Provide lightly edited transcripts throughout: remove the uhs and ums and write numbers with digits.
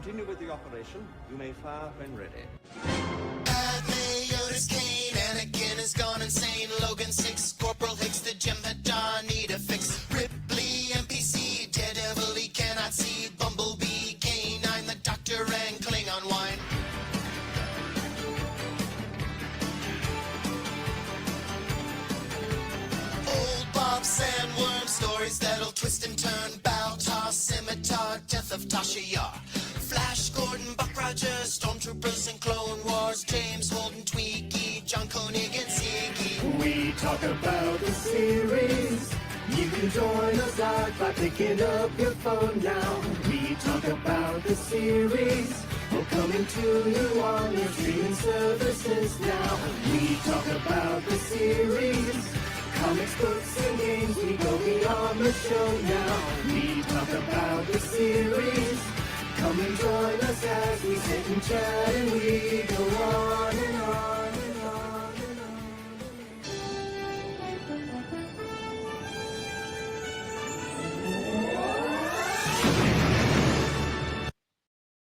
continue with the operation. You may fire when ready. Padme, Yoda's Kane, Anakin is gone insane. Logan 6, Corporal Hicks, the gem that John need a fix. Ripley, NPC, Daredevil he cannot see. Bumblebee, K9, the Doctor, and Klingon wine. Old Bob Sandworm, stories that'll twist and turn. Baltar, Scimitar, Death of Tasha Yar. Flash Gordon, Buck Rogers, Stormtroopers and Clone Wars. James Holden, Tweaky, John Koenig and Ziggy. We talk about the series. You can join us live by picking up your phone now. We talk about the series. We're coming to you on your streaming services now. We talk about the series. Comics, books, and games, we go beyond the show now. We talk about the series. Come and join us as we sit and chat and we go on and on and on and on.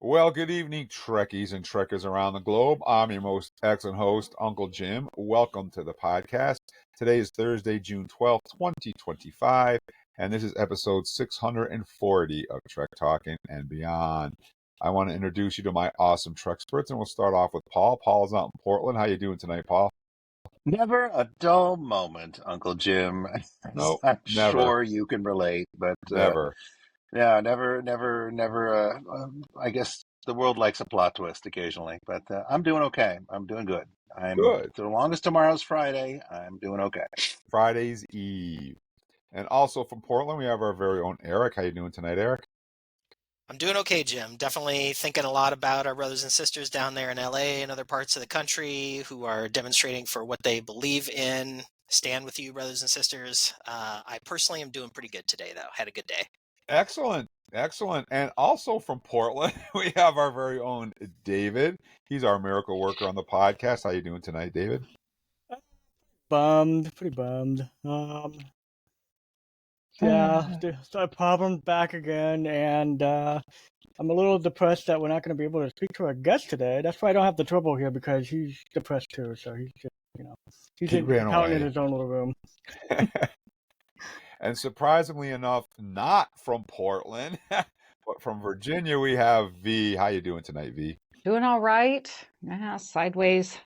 Well, good evening, Trekkies and Trekkers around the globe. I'm your most excellent host, Uncle Jim. Welcome to the podcast. Today is Thursday, June 12th, 2025, and this is episode 640 of Trek Talking and Beyond. I want to introduce you to my awesome Trek experts, and we'll start off with Paul. Paul's out in Portland. How you doing tonight, Paul? Never a dull moment, Uncle Jim. No, I'm never. sure you can relate, but Never. yeah, never. I guess the world likes a plot twist occasionally, but I'm doing okay. I'm doing good. Good. So long as tomorrow's Friday, I'm doing okay. Friday's Eve. And also from Portland, we have our very own Eric. How you doing tonight, Eric? I'm doing okay, Jim. Definitely thinking a lot about our brothers and sisters down there in LA and other parts of the country who are demonstrating for what they believe in. Stand with you, brothers and sisters. I personally am doing pretty good today, though. Had a good day. Excellent. Excellent. And also from Portland, we have our very own David. He's our miracle worker on the podcast. How you doing tonight, David? Pretty bummed. Yeah, the problem back again, and I'm a little depressed that we're not going to be able to speak to our guest today. That's why I don't have the trouble here, because he's depressed too, so he's just, he's out in his own little room. And surprisingly enough, not from Portland, but from Virginia, we have V. How you doing tonight, V? Doing all right. Yeah, sideways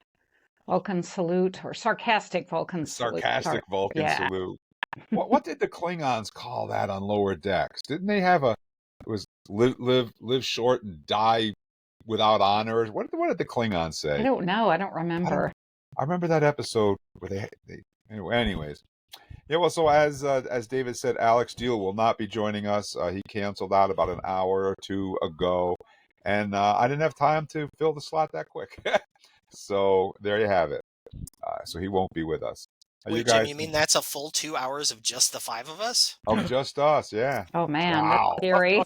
Vulcan salute, or sarcastic Vulcan salute. Sarcastic Vulcan salute. What did the Klingons call that on lower decks? Didn't they have it was live short and die without honor? What did the Klingons say? I don't know. I don't remember. I remember that episode where they anyways. Yeah, well, so as David said, Alex Deal will not be joining us. He canceled out about an hour or two ago, and I didn't have time to fill the slot that quick. So there you have it. So he won't be with us. Wait, Jim, you mean that's a full 2 hours of just the five of us? Of just us, yeah. Oh, man, wow. That's scary.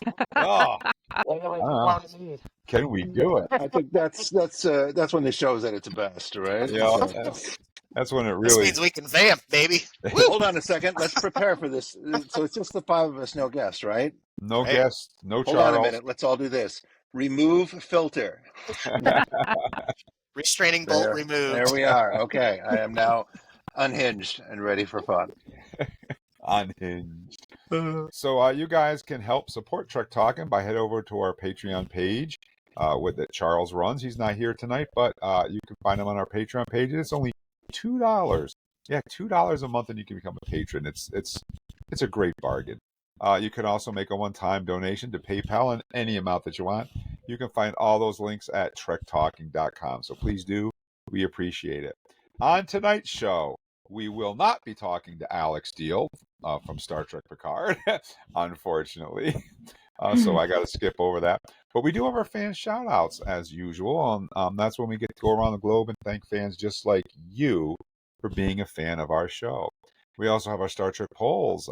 Can we do it? I think that's when the show's at its best, right? Yeah, that's when it really... This means we can vamp, baby. Hold on a second. Let's prepare for this. So it's just the five of us, no guest, right? No guest, no Charles. Hold on a minute. Let's all do this. Remove filter. Restraining bolt removed. There we are. Okay. I am now unhinged and ready for fun. Unhinged. So you guys can help support Trek Talking by head over to our Patreon page that Charles runs. He's not here tonight, but you can find him on our Patreon page. It's only $2. Yeah, $2 a month, and you can become a patron. It's a great bargain. You can also make a one-time donation to PayPal in any amount that you want. You can find all those links at trektalking.com. So please do. We appreciate it. On tonight's show, we will not be talking to Alex Deal from Star Trek Picard, unfortunately. So I got to skip over that. But we do have our fan shout-outs, as usual. That's when we get to go around the globe and thank fans just like you for being a fan of our show. We also have our Star Trek polls.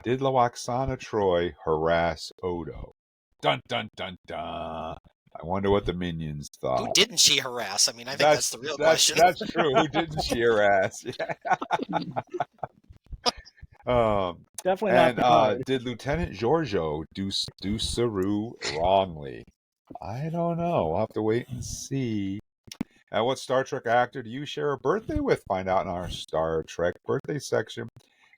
Did Lwaxana Troi harass Odo? Dun, dun, dun, dun. I wonder what the minions thought. Who didn't she harass? I mean, I think that's the real question. That's true. Who didn't she harass? Definitely not. And did Lieutenant Giorgio do Saru wrongly? I don't know. We'll have to wait and see. And what Star Trek actor do you share a birthday with? Find out in our Star Trek birthday section.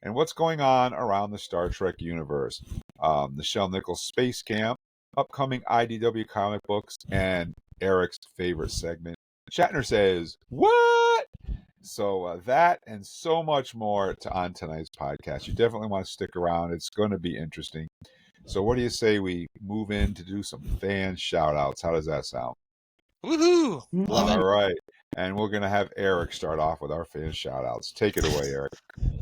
And what's going on around the Star Trek universe? Nichelle Nichols' Space Camp, upcoming IDW comic books, and Eric's favorite segment. Shatner says, "What?" So that and so much more on tonight's podcast. You definitely want to stick around. It's going to be interesting. So what do you say we move in to do some fan shout-outs? How does that sound? Woohoo! Love All it. right. And we're going to have Eric start off with our fan shout-outs. Take it away, Eric.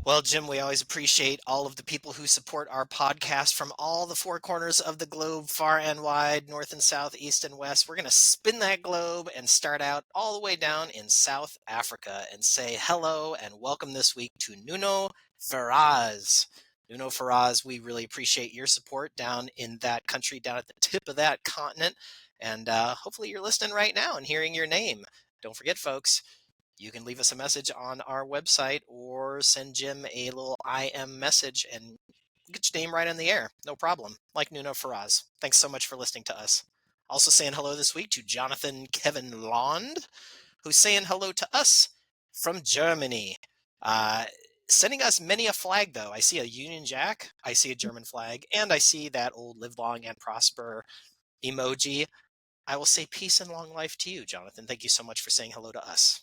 Well, Jim, we always appreciate all of the people who support our podcast from all the four corners of the globe, far and wide, north and south, east and west. We're going to spin that globe and start out all the way down in South Africa and say hello and welcome this week to Nuno Ferraz. Nuno Ferraz, we really appreciate your support down in that country, down at the tip of that continent. And hopefully you're listening right now and hearing your name. Don't forget, folks, you can leave us a message on our website or send Jim a little IM message and get your name right on the air. No problem. Like Nuno Ferraz. Thanks so much for listening to us. Also saying hello this week to Jonathan Kevin Lond, who's saying hello to us from Germany. Sending us many a flag, though. I see a Union Jack, I see a German flag, and I see that old live long and prosper emoji. I will say peace and long life to you, Jonathan. Thank you so much for saying hello to us.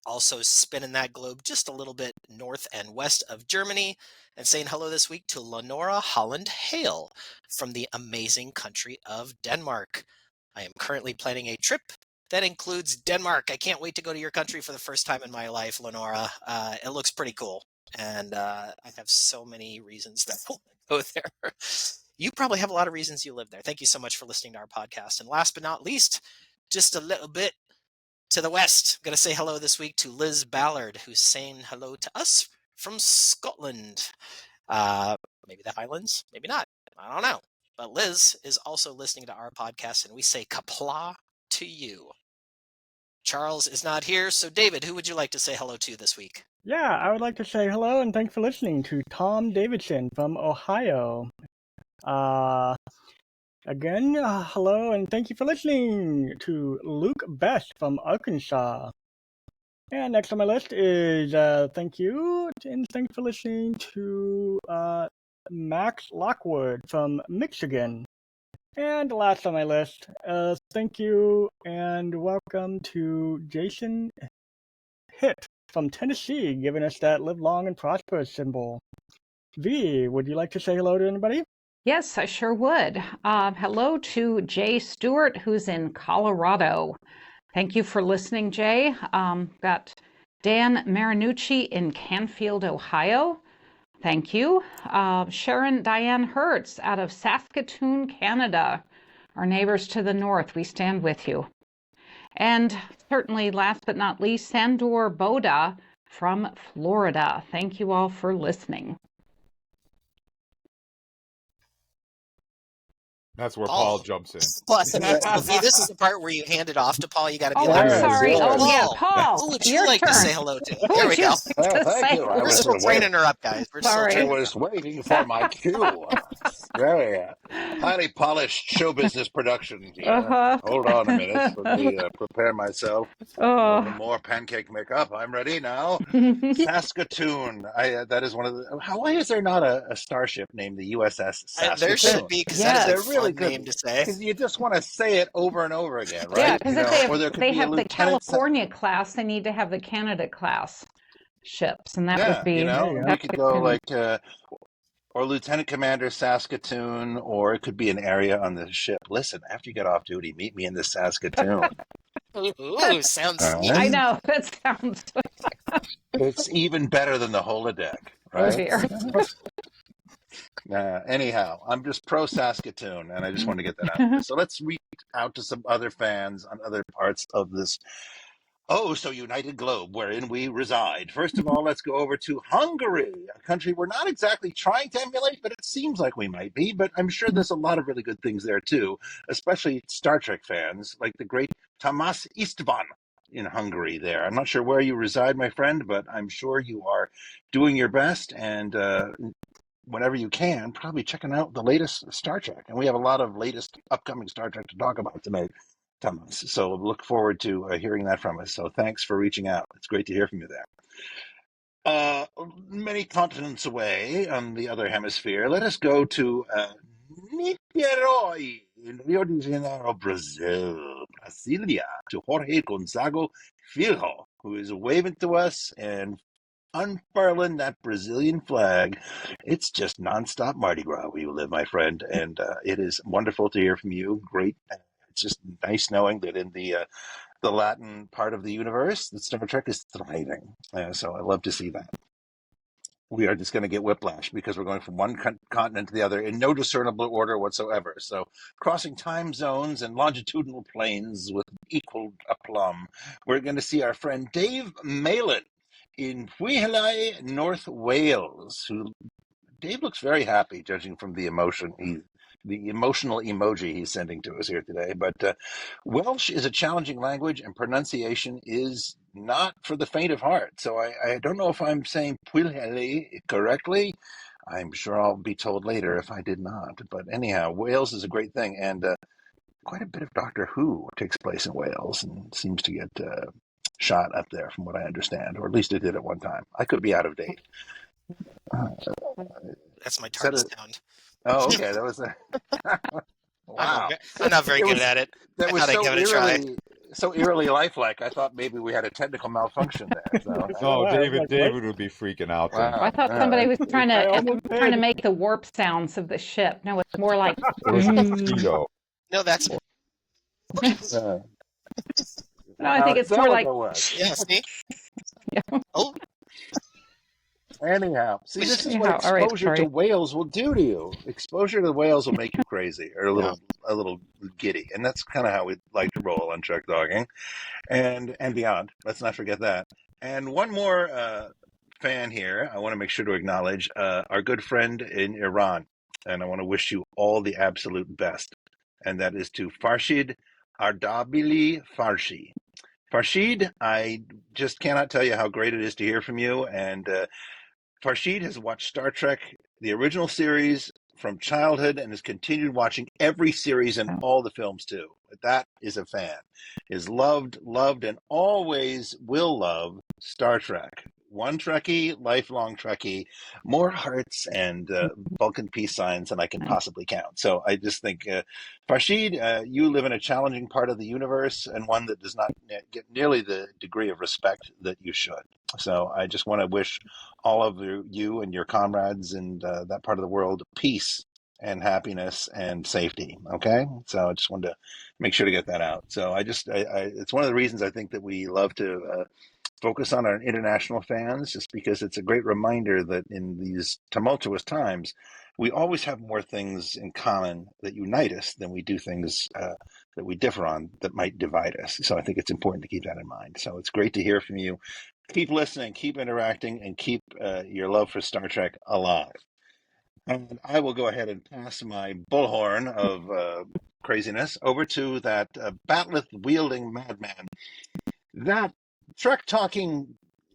Also spinning that globe just a little bit north and west of Germany and saying hello this week to Lenora Holland Hale from the amazing country of Denmark. I am currently planning a trip that includes Denmark. I can't wait to go to your country for the first time in my life, Lenora. It looks pretty cool, and I have so many reasons that I want to go there. You probably have a lot of reasons you live there. Thank you so much for listening to our podcast. And last but not least, just a little bit to the west, I'm going to say hello this week to Liz Ballard, who's saying hello to us from Scotland. Maybe the Highlands, maybe not. I don't know. But Liz is also listening to our podcast, and we say kapla to you. Charles is not here, so David, who would you like to say hello to this week? Yeah, I would like to say hello and thanks for listening to Tom Davidson from Ohio. Again, hello and thank you for listening to Luke Best from Arkansas. And next on my list is thank you and thanks for listening to Max Lockwood from Michigan. And last on my list, thank you and welcome to Jason Hitt from Tennessee, giving us that live long and prosper symbol. V, would you like to say hello to anybody? Yes, I sure would. Hello to Jay Stewart, who's in Colorado. Thank you for listening, Jay. Got Dan Marinucci in Canfield, Ohio. Thank you. Sharon Diane Hertz out of Saskatoon, Canada. Our neighbors to the north, we stand with you. And certainly, last but not least, Sandor Boda from Florida. Thank you all for listening. That's where Paul jumps in. Well, this is the part where you hand it off to Paul. You got to be Oh, like, I'm sorry. yes. Oh, yeah, Paul, Paul, who would you your like turn. to say hello to? Who There would we you go. like to Thank say you. I We're was still training her up, guys. We're Sorry. still I training. was waiting for my cue. Very highly polished show business production here. Uh-huh. Hold on a minute. Let me prepare myself. A little Oh. more pancake makeup. I'm ready now. Saskatoon. That is one of the. Why is there not a starship named the USS Saskatoon? There should be, because Yes. that There is a really fun could name be. to say. Because you just want to say it over and over again, right? Yeah, because if they or there have, could they be a have the lieutenant. California class, they need to have the Canada class ships, and that Yeah, would be. we could go like. Or Lieutenant Commander Saskatoon, or it could be an area on the ship. Listen, after you get off duty, meet me in the Saskatoon. Ooh, sounds All sneaky. right? I know, that sounds. It's even better than the holodeck, Oh right? dear. Anyhow, I'm just pro Saskatoon, and I just want to get that out there. So let's reach out to some other fans on other parts of this so united globe wherein we reside. First of all, let's go over to Hungary, a country we're not exactly trying to emulate, but it seems like we might be. But I'm sure there's a lot of really good things there too, especially Star Trek fans like the great Tamás István in Hungary there. I'm not sure where you reside, my friend, but I'm sure you are doing your best and whenever you can, probably checking out the latest Star Trek. And we have a lot of latest upcoming Star Trek to talk about tonight, Thomas. So look forward to hearing that from us. So thanks for reaching out. It's great to hear from you there. Many continents away on the other hemisphere, let us go to Niterói in Rio de Janeiro, Brazil, Brasilia, to Jorge Gonzago Filho, who is waving to us and unfurling that Brazilian flag. It's just nonstop Mardi Gras where you live, my friend, and it is wonderful to hear from you. Great. It's just nice knowing that in the Latin part of the universe, that Star Trek is thriving. So I love to see that. We are just going to get whiplash because we're going from one continent to the other in no discernible order whatsoever. So crossing time zones and longitudinal planes with equal aplomb, we're going to see our friend Dave Malin in Pwllheli, North Wales, who Dave looks very happy, judging from the the emotional emoji he's sending to us here today. But Welsh is a challenging language, and pronunciation is not for the faint of heart. So I don't know if I'm saying Pwllheli correctly. I'm sure I'll be told later if I did not. But anyhow, Wales is a great thing, and quite a bit of Doctor Who takes place in Wales and seems to get shot up there, from what I understand, or at least it did at one time. I could be out of date. That's my TARDIS sound. Oh, okay. That was a wow. I'm not very good at it. That was so eerily lifelike. I thought maybe we had a technical malfunction there. So. No, David would be freaking out. Wow. I thought somebody was trying to make the warp sounds of the ship. No, it's more like It was a mosquito. No, that's no, I think it's more like yeah. See. Yeah. Oh. Anyhow, see, this is what exposure to whales will do to you. Exposure to the whales will make you crazy or a little giddy, and that's kind of how we like to roll on Trek Dogging, and beyond. Let's not forget that. And one more fan here, I want to make sure to acknowledge our good friend in Iran, and I want to wish you all the absolute best. And that is to Farshid Ardabili Farshi. Farshid, I just cannot tell you how great it is to hear from you, and Farshid has watched Star Trek, the original series, from childhood and has continued watching every series and all the films too. That is a fan. Is loved, and always will love Star Trek. One Trekkie, lifelong Trekkie, more hearts and Vulcan peace signs than I can possibly count. So I just think, Farshid, you live in a challenging part of the universe and one that does not get nearly the degree of respect that you should. So I just want to wish all of you and your comrades in that part of the world peace and happiness and safety. Okay, so I just wanted to make sure to get that out. So it's one of the reasons I think that we love to focus on our international fans, just because it's a great reminder that in these tumultuous times, we always have more things in common that unite us than we do things that we differ on that might divide us. So I think it's important to keep that in mind. So it's great to hear from you. Keep listening, keep interacting, and keep your love for Star Trek alive. And I will go ahead and pass my bullhorn of craziness over to that bat'leth-wielding madman, that Trek-talking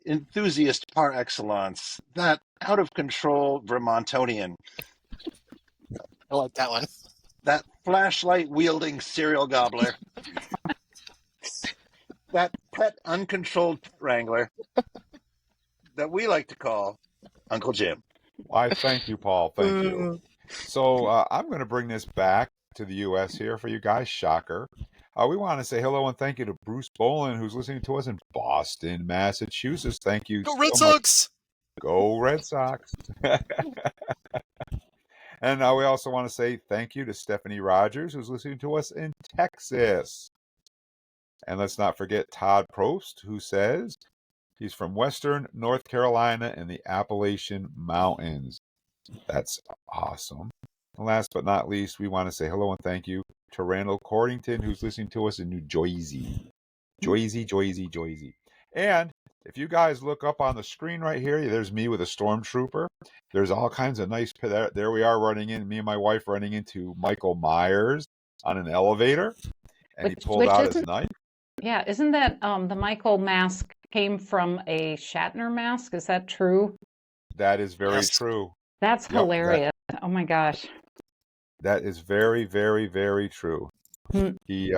enthusiast par excellence, that out-of-control Vermontonian. I like that one. That flashlight-wielding serial gobbler. That pet uncontrolled pet wrangler that we like to call Uncle Jim. Why, thank you, Paul. Thank you. So I'm going to bring this back to the U.S. here for you guys. Shocker. We want to say hello and thank you to Bruce Bolin, who's listening to us in Boston, Massachusetts. Thank you. Go Red Sox! Go Red Sox. And we also want to say thank you to Stephanie Rogers, who's listening to us in Texas. And let's not forget Todd Prost, who says he's from Western North Carolina in the Appalachian Mountains. That's awesome. And last but not least, we want to say hello and thank you to Randall Cordington, who's listening to us in New Jersey. Jersey. And if you guys look up on the screen right here, there's me with a stormtrooper. There's all kinds of nice, there we are running in, me and my wife running into Michael Myers on an elevator. And he pulled out his knife. Yeah, isn't that the Michael mask came from a Shatner mask? Is that true? That is very true. That's Yep, hilarious. Oh my gosh. that is very, very, very true. Hmm. He,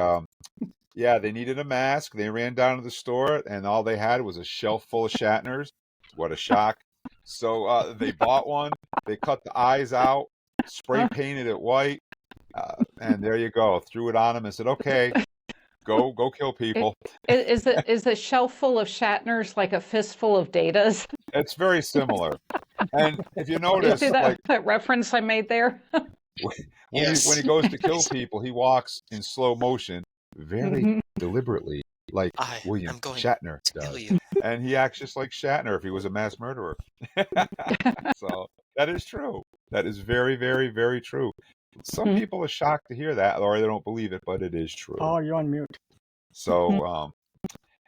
yeah, they needed a mask. They ran down to the store, and all they had was a shelf full of Shatners. What a shock! So they bought one. They cut the eyes out, spray painted it white, and there you go. Threw it on him and said, "Okay, go kill people." Is a shelf full of Shatners like a fistful of Datas? It's very similar. And if you You notice, see like that reference I made there? when Yes. he goes to kill people, he walks in slow motion, very Mhm. deliberately, like I William am going Shatner to kill does. you. And he acts just like Shatner if he was a mass murderer. So that is true. That is very, very, very true. Some Mhm. people are shocked to hear that, or they don't believe it, but it is true. Oh, you're on mute. So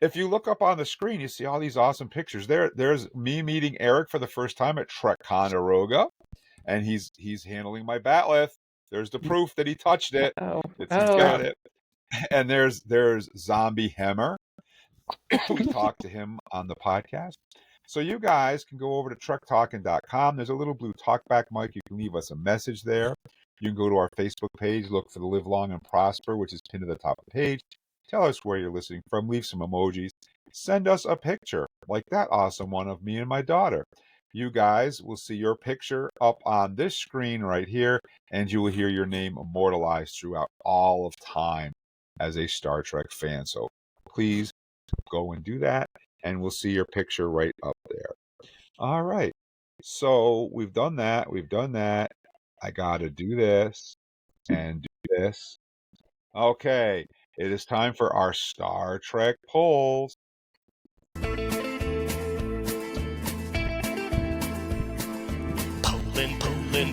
if you look up on the screen, you see all these awesome pictures. There's me meeting Eric for the first time at Ticonderoga, and he's handling my batleth. There's the proof that he touched it. Oh, He's oh, got it. And there's Zombie Hemmer. We talked to him on the podcast. So you guys can go over to trucktalking.com. There's a little blue talkback mic. You can leave us a message there. You can go to our Facebook page, look for the Live Long and Prosper, which is pinned to the top of the page. Tell us where you're listening from. Leave some emojis. Send us a picture, like that awesome one of me and my daughter. You guys will see your picture up on this screen right here, and you will hear your name immortalized throughout all of time as a Star Trek fan. So please go and do that, and we'll see your picture right up there. All right. So we've done that. We've done that. I got to do this and do this. Okay. It is time for our Star Trek polls.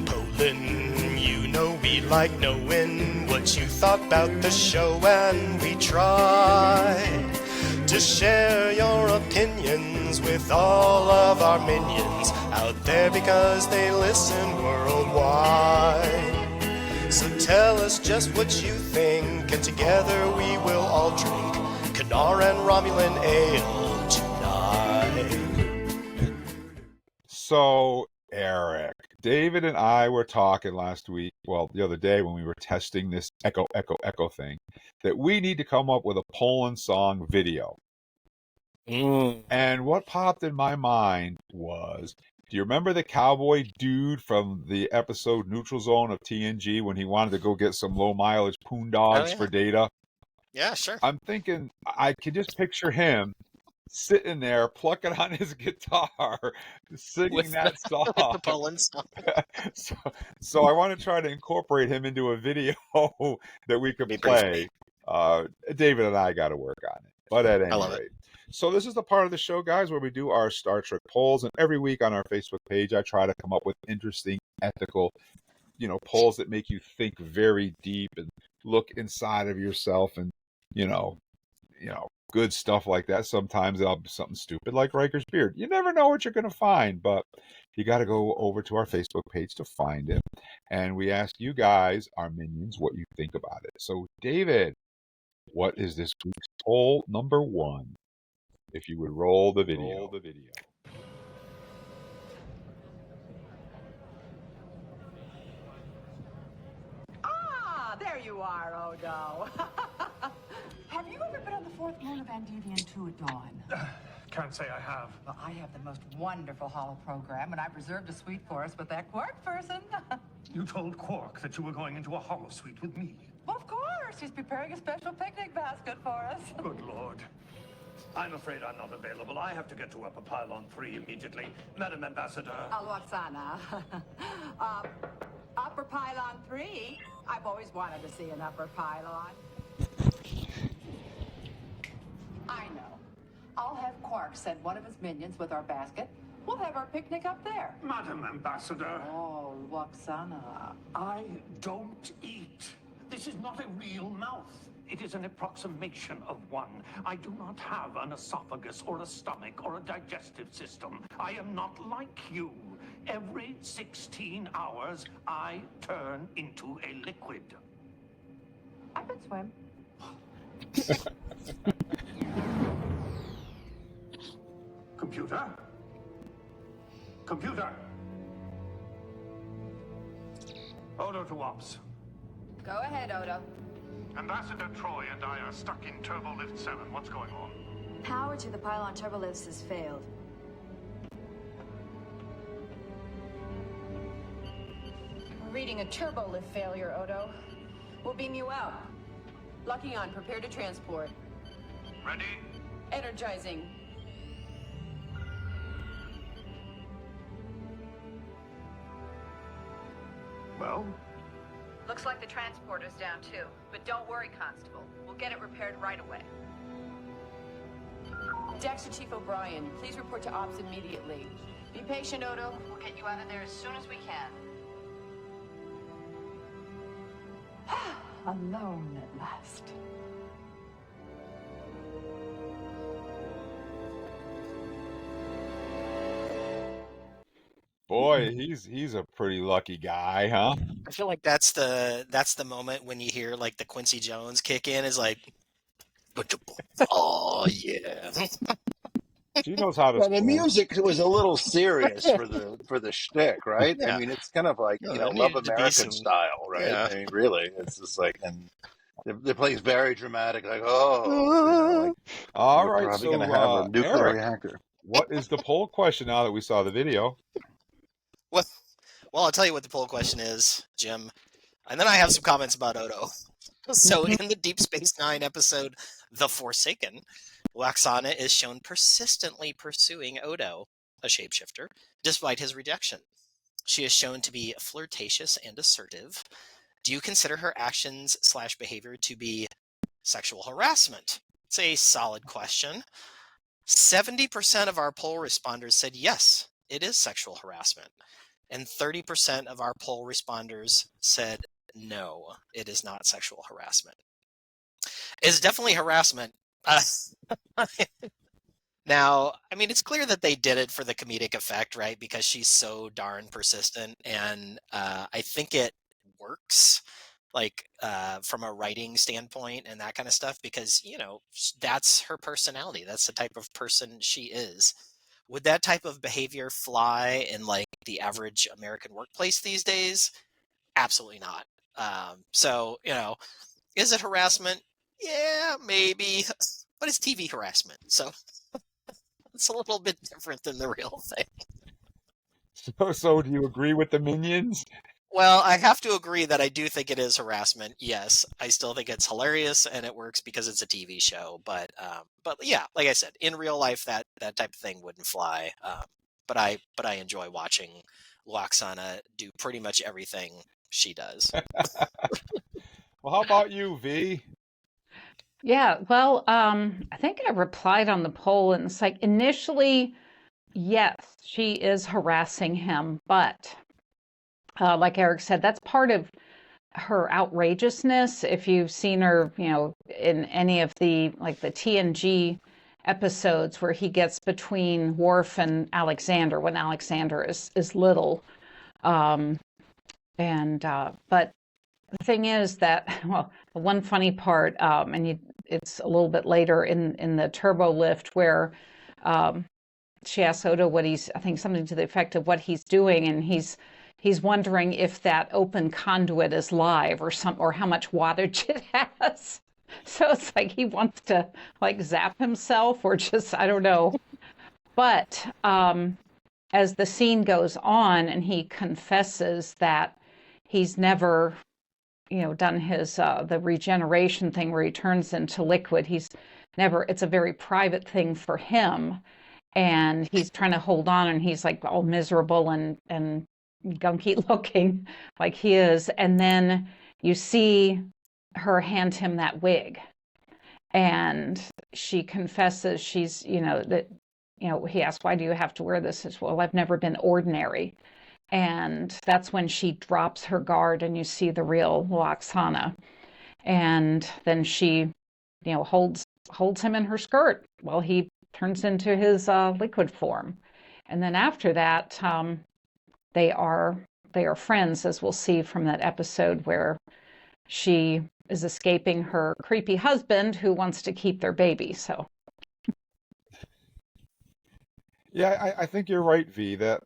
Poland. You know we like knowing what you thought about the show, and we try to share your opinions with all of our minions out there because they listen worldwide. So tell us just what you think, and together we will all drink Canar and Romulan ale tonight. So, Eric, David and I were talking last week, well, the other day when we were testing this echo, echo, echo thing, that we need to come up with a Poland song video. And what popped in my mind was, do you remember the cowboy dude from the episode Neutral Zone of TNG when he wanted to go get some low mileage poon dogs for Data? Yeah, sure. I'm thinking I could just picture him sitting there plucking on his guitar, singing With that song. With the Poland song. So I want to try to incorporate him into a video that we could play. David and I got to work on it. But at any rate. So this is the part of the show, guys, where we do our Star Trek polls. And every week on our Facebook page, I try to come up with interesting, ethical, polls that make you think very deep and look inside of yourself and, good stuff like that. Sometimes there'll be something stupid like Riker's beard. You never know what you're going to find, but you got to go over to our Facebook page to find it. And we ask you guys, our minions, what you think about it. So, David, what is this week's poll number 1? If you would roll the video. Ah, there you are, Odo. Have you ever been on the fourth moon of Van Devian 2 at dawn? Can't say I have. Well, I have the most wonderful holo program, and I've reserved a suite for us with that Quark person. You told Quark that you were going into a holo suite with me. Well, of course. He's preparing a special picnic basket for us. Good Lord. I'm afraid I'm not available. I have to get to Upper Pylon 3 immediately. Madam Ambassador. Lwaxana. Upper Pylon 3? I've always wanted to see an upper pylon. I know. I'll have Quark send one of his minions with our basket. We'll have our picnic up there. Madam Ambassador. Oh, Lwaxana. I don't eat. This is not a real mouth. It is an approximation of one. I do not have an esophagus or a stomach or a digestive system. I am not like you. Every 16 hours, I turn into a liquid. I can swim. Computer? Computer? Odo to Ops. Go ahead, Odo. Ambassador Troi and I are stuck in Turbo Lift 7. What's going on? Power to the pylon turbolifts has failed. We're reading a turbo lift failure, Odo. We'll beam you out. Locking on, prepare to transport. Ready? Energizing. Well? Looks like the transporter's down too. But don't worry, Constable. We'll get it repaired right away. Dexter Chief O'Brien, please report to Ops immediately. Be patient, Odo. We'll get you out of there as soon as we can. Alone at last. Boy, he's a pretty lucky guy, huh? I feel like that's the moment when you hear like the Quincy Jones kick in is like, oh yeah. She knows how to Well, the swim. music was a little serious for the shtick, right? I Yeah. mean, it's kind of like, No, you there know, Love needed to be American some- style, right? yeah. I mean, really, it's just like, and they play very dramatic, like, oh, you know, like, All you're right, probably so going to have a nuclear Eric, reactor. what is the poll question now that we saw the video? Well, I'll tell you what the poll question is, Jim, and then I have some comments about Odo. So in the Deep Space Nine episode, The Forsaken, Lwaxana is shown persistently pursuing Odo, a shapeshifter, despite his rejection. She is shown to be flirtatious and assertive. Do you consider her actions/behavior to be sexual harassment? It's a solid question. 70% of our poll responders said yes, it is sexual harassment. And 30% of our poll responders said no, it is not sexual harassment. It's definitely harassment. Now, I mean, it's clear that they did it for the comedic effect, right? Because she's so darn persistent, and I think it works, like from a writing standpoint and that kind of stuff, because that's her personality. That's the type of person she is. Would that type of behavior fly in like the average American workplace these days? Absolutely not. So, is it harassment? Yeah, maybe, but it's TV harassment, so it's a little bit different than the real thing. So do you agree with the minions? Well, I have to agree that I do think it is harassment. Yes, I still think it's hilarious and it works because it's a TV show. But yeah, like I said, in real life, that type of thing wouldn't fly. But I enjoy watching Lwaxana do pretty much everything she does. Well, how about you, V? Yeah, well, I think I replied on the poll, and it's like initially, yes, she is harassing him, but like Eric said, that's part of her outrageousness. If you've seen her, in any of the TNG episodes where he gets between Worf and Alexander when Alexander is little, but the thing is that, well, the one funny part, it's a little bit later in the turbo lift where she asks Odo what I think something to the effect of what he's doing, and he's wondering if that open conduit is live or how much wattage it has. So it's like he wants to like zap himself or just, I don't know. But as the scene goes on and he confesses that he's never done his the regeneration thing where he turns into liquid. It's a very private thing for him, and he's trying to hold on, and he's like all miserable and gunky looking like he is. And then you see her hand him that wig, and she confesses she's he asks, why do you have to wear this? She says, well, I've never been ordinary. And that's when she drops her guard and you see the real Lwaxana. And then she, holds him in her skirt while he turns into his liquid form. And then after that, they are friends, as we'll see from that episode where she is escaping her creepy husband who wants to keep their baby. So. Yeah, I think you're right, V, that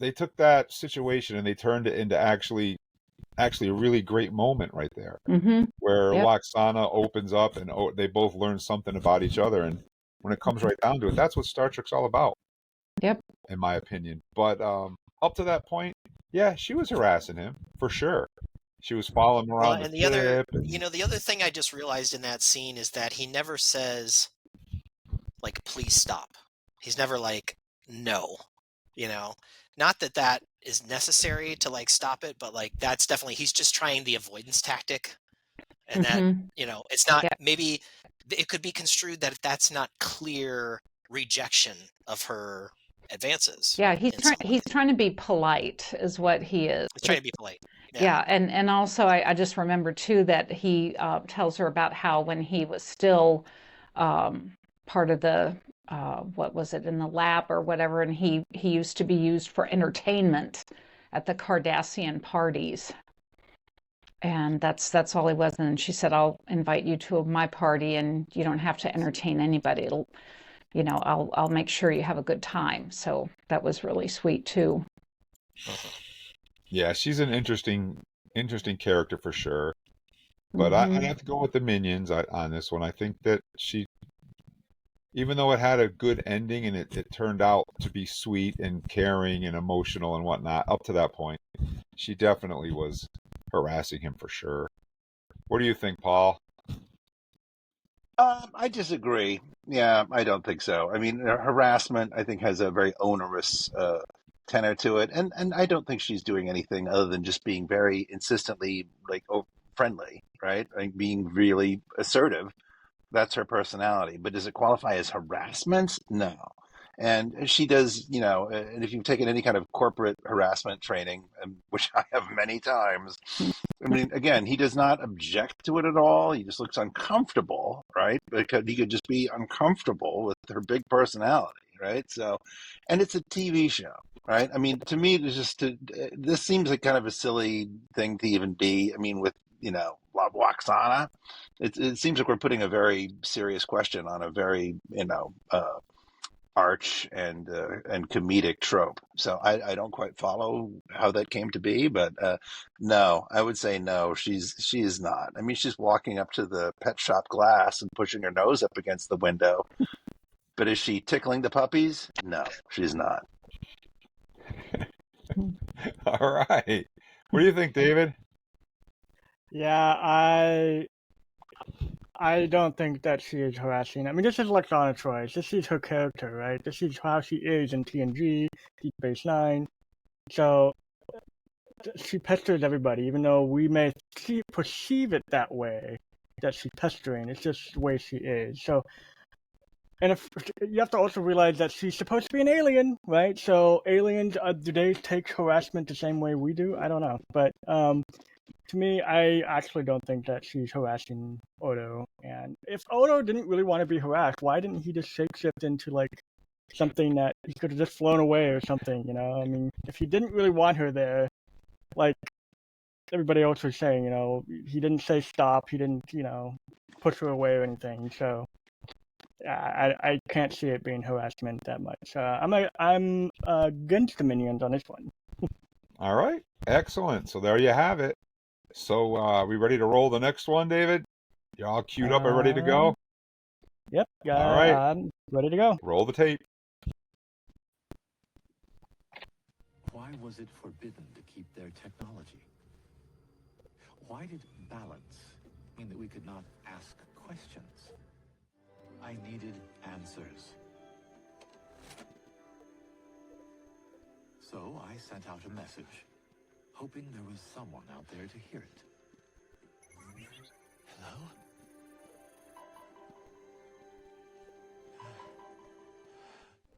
they took that situation and they turned it into actually actually a really great moment right there, Mm-hmm. where Yep. Lwaxana opens up and they both learn something about each other. And when it comes right down to it, that's what Star Trek's all about, Yep. in my opinion. But up to that point, yeah, she was harassing him for sure. She was following him Well, around the and the other, ship. And, the other thing I just realized in that scene is that he never says, like, please stop. He's never like, no, not that that is necessary to like stop it, but like that's definitely, he's just trying the avoidance tactic. And that, Mm-hmm. it's not, Yep. maybe it could be construed that that's not clear rejection of her advances Yeah, in some way. he's trying to be polite, is what he is. He's trying to be polite. Yeah, and also I just remember too that he tells her about how when he was still part of the what was it, in the lab or whatever, and he used to be used for entertainment at the Cardassian parties, and that's all he was. And she said, "I'll invite you to my party, and you don't have to entertain anybody. It'll, I'll make sure you have a good time." So that was really sweet too. yeah, she's an interesting character for sure. But I Mm-hmm. have to go with the minions on this one. I think that she, even though it had a good ending and it turned out to be sweet and caring and emotional and whatnot, up to that point, she definitely was harassing him for sure. What do you think, Paul? I disagree. Yeah, I don't think so. I mean, harassment, I think, has a very onerous tenor to it, and I don't think she's doing anything other than just being very insistently like friendly, right? Like being really assertive. That's her personality. But does it qualify as harassment? No. And she does, and if you've taken any kind of corporate harassment training, which I have many times, I mean, again, he does not object to it at all. He just looks uncomfortable, right? Because he could just be uncomfortable with her big personality, right? So, and it's a TV show, right? I mean, to me, it's just this seems like kind of a silly thing to even be. I mean, with Lwaxana, it seems like we're putting a very serious question on a very arch and comedic trope. So I don't quite follow how that came to be, but no, I would say no. She is not. I mean, she's walking up to the pet shop glass and pushing her nose up against the window. But is she tickling the puppies? No, she's not. All right. What do you think, David? Yeah, I don't think that she is harassing. I mean, this is Lwaxana Troi. This is her character, right? This is how she is in TNG, Deep Space Nine. So she pesters everybody, even though we may perceive it that way, that she's pestering. It's just the way she is. So, and if you have to also realize that she's supposed to be an alien, right? So aliens, do they take harassment the same way we do? I don't know, but to me, I actually don't think that she's harassing Odo. And if Odo didn't really want to be harassed, why didn't he just shapeshift into like something that he could have just flown away or something? I mean, if he didn't really want her there, like everybody else was saying, he didn't say stop. He didn't, push her away or anything. So I can't see it being harassment that much. I'm against the minions on this one. All right. Excellent. So there you have it. So are we ready to roll the next one, David? You all queued up and ready to go? Yep. All right. I'm ready to go. Roll the tape. Why was it forbidden to keep their technology? Why did balance mean that we could not ask questions? I needed answers. So I sent out a message, hoping there was someone out there to hear it. Hello?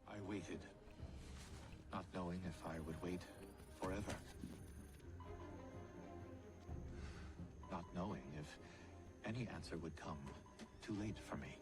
I waited, not knowing if I would wait forever. Not knowing if any answer would come too late for me.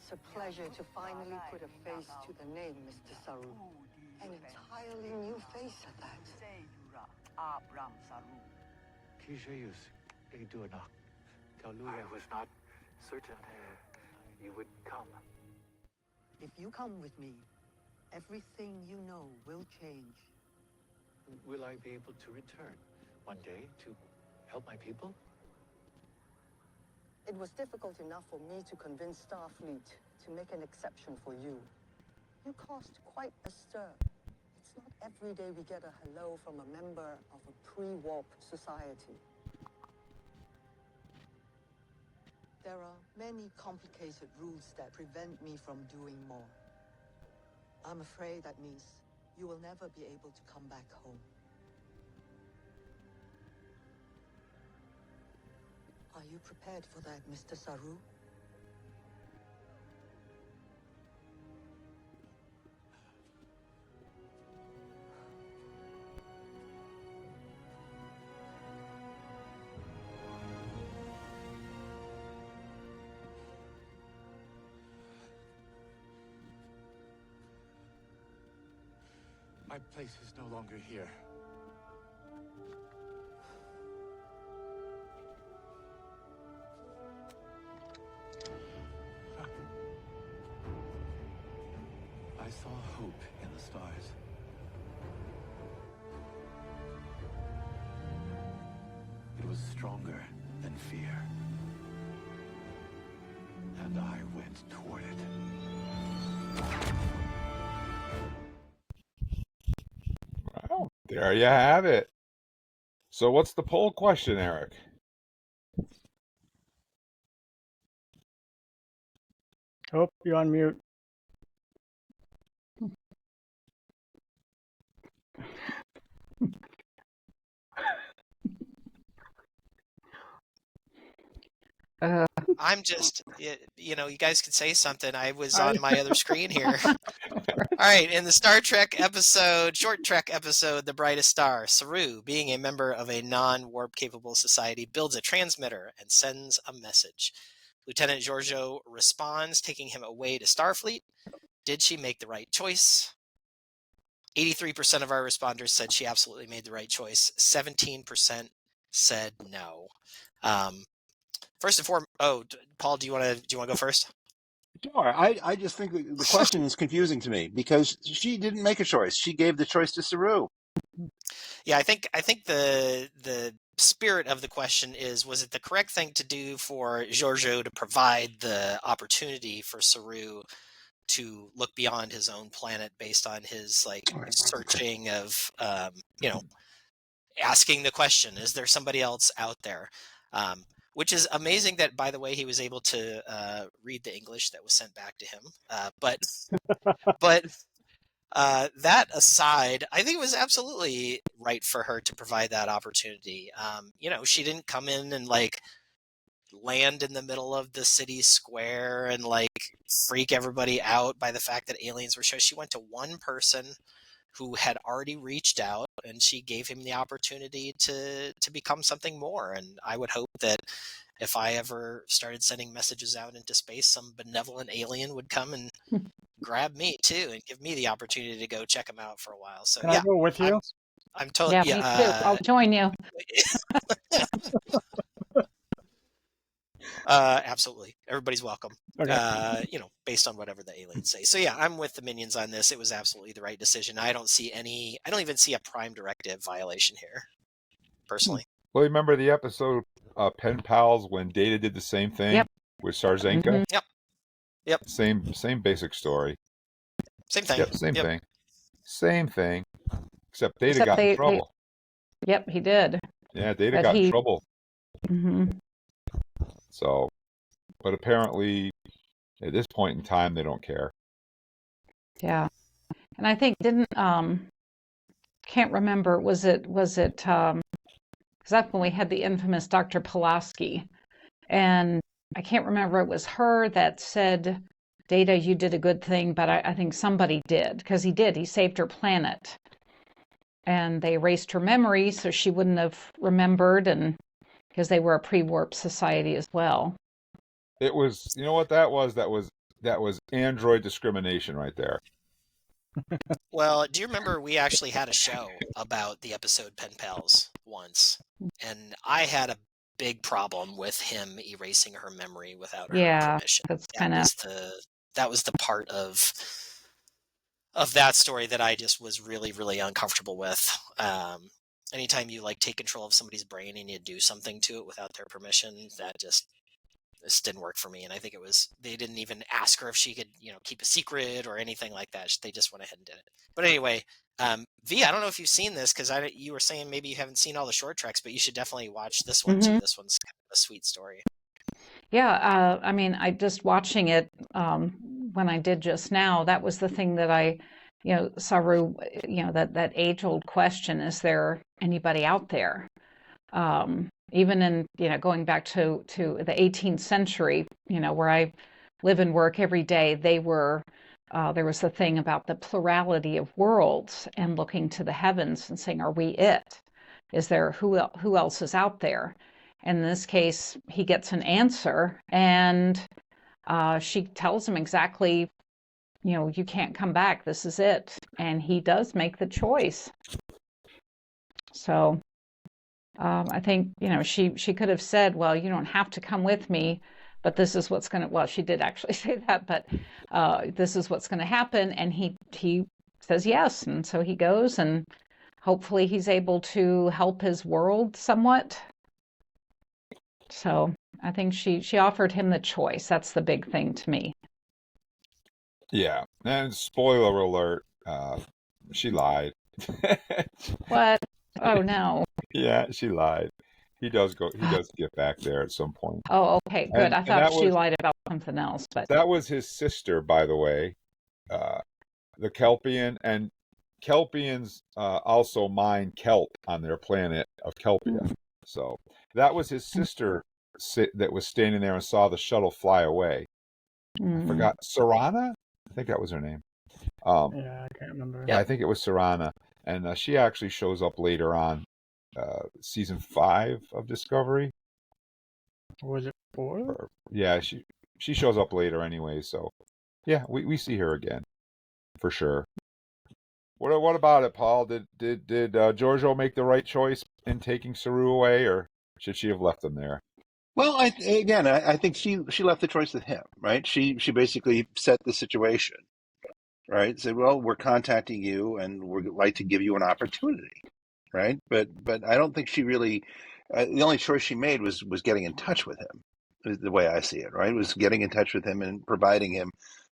It's a pleasure to finally put a face to the name, Mr. Saru. An entirely new face at that. I was not certain you would come. If you come with me, everything you know will change. Will I be able to return one day to help my people? It was difficult enough for me to convince Starfleet to make an exception for you. You caused quite a stir. It's not every day we get a hello from a member of a pre-warp society. There are many complicated rules that prevent me from doing more. I'm afraid that means you will never be able to come back home. Are you prepared for that, Mr. Saru? My place is no longer here. I saw hope in the stars. It was stronger than fear. And I went toward it. Well, there you have it. So what's the poll question, Eric? Oh, you're on mute. I'm just, you guys could say something. I was on my other screen here. All right, in the Star Trek episode, short Trek episode, The Brightest Star, Saru, being a member of a non-warp capable society, builds a transmitter and sends a message. Lieutenant Giorgio responds, taking him away to Starfleet. Did she make the right choice? 83% of our responders said she absolutely made the right choice. 17% said no. First and foremost, Paul, do you want to go first? Sure. I just think the question is confusing to me because she didn't make a choice. She gave the choice to Saru. Yeah, I think the spirit of the question is, was it the correct thing to do for Giorgio to provide the opportunity for Saru to look beyond his own planet based on his searching of asking the question, is there somebody else out there? Which is amazing that, by the way, he was able to read the English that was sent back to him. But that aside, I think it was absolutely right for her to provide that opportunity. She didn't come in and land in the middle of the city square and freak everybody out by the fact that aliens were shown. She went to one person who had already reached out, and she gave him the opportunity to become something more. And I would hope that if I ever started sending messages out into space, some benevolent alien would come and grab me too and give me the opportunity to go check him out for a while. So Can I go with you? I'm totally me too. I'll join you. Absolutely, everybody's welcome. Okay. Based on whatever the aliens say. So yeah, I'm with the minions on this. It was absolutely the right decision. I don't even see a Prime Directive violation here, personally. Well, remember the episode Pen Pals when Data did the same thing with Sarzenka? Mm-hmm. Yep. Same basic story. Same thing. Yep, same thing. Except Data got in trouble. Yep, he did. Yeah, Data got in trouble. Mm-hmm. So, but apparently at this point in time, they don't care. Yeah. And I think can't remember, was it, because that's when we had the infamous Dr. Pulaski. And I can't remember, it was her that said, Data, you did a good thing, but I think somebody did, because he saved her planet. And they erased her memory so she wouldn't have remembered, and because they were a pre-warp society as well. It was, you know what that was? That was That was android discrimination right there. Well, do you remember we actually had a show about the episode Pen Pals once, and I had a big problem with him erasing her memory without her permission. That's kind of That was the part of that story that I just was really, really uncomfortable with. Anytime you like take control of somebody's brain and you do something to it without their permission, this didn't work for me. And I think they didn't even ask her if she could, keep a secret or anything like that. They just went ahead and did it. But anyway, V, I don't know if you've seen this, because you were saying maybe you haven't seen all the short treks, but you should definitely watch this one too. This one's kind of a sweet story. Yeah, I mean, I just watching it when I did just now, that was the thing that Saru, that age-old question, is there anybody out there? Even in, going back to the 18th century, where I live and work every day, there was the thing about the plurality of worlds and looking to the heavens and saying, are we it? Is there, who else is out there? And in this case, he gets an answer, and she tells him exactly, you can't come back. This is it. And he does make the choice. So I think, she could have said, well, you don't have to come with me, but this is what's going to, well, she did actually say that, but this is what's going to happen. And he says yes. And so he goes, and hopefully he's able to help his world somewhat. So I think she offered him the choice. That's the big thing to me. Yeah. And spoiler alert, she lied. What? Oh, no. Yeah, she lied. He does get back there at some point. Oh, okay, good. I thought she lied about something else, but that was his sister, by the way, the Kelpian, and Kelpians also mine kelp on their planet of Kelpia. So that was his sister that was standing there and saw the shuttle fly away. I forgot, Sarana? I think that was her name. Yeah, I can't remember. Yeah, I think it was Sarana, and she actually shows up later on. Season 5 of Discovery. Or was it 4? Yeah, she shows up later anyway, so yeah, we see her again for sure. What about it, Paul? Did Giorgio make the right choice in taking Saru away, or should she have left him there? Well, I think she left the choice with him, right? She basically set the situation, right? Said, well, we're contacting you, and we'd like to give you an opportunity. Right, but I don't think she really. The only choice she made was getting in touch with him. Is the way I see it. Right, was getting in touch with him and providing him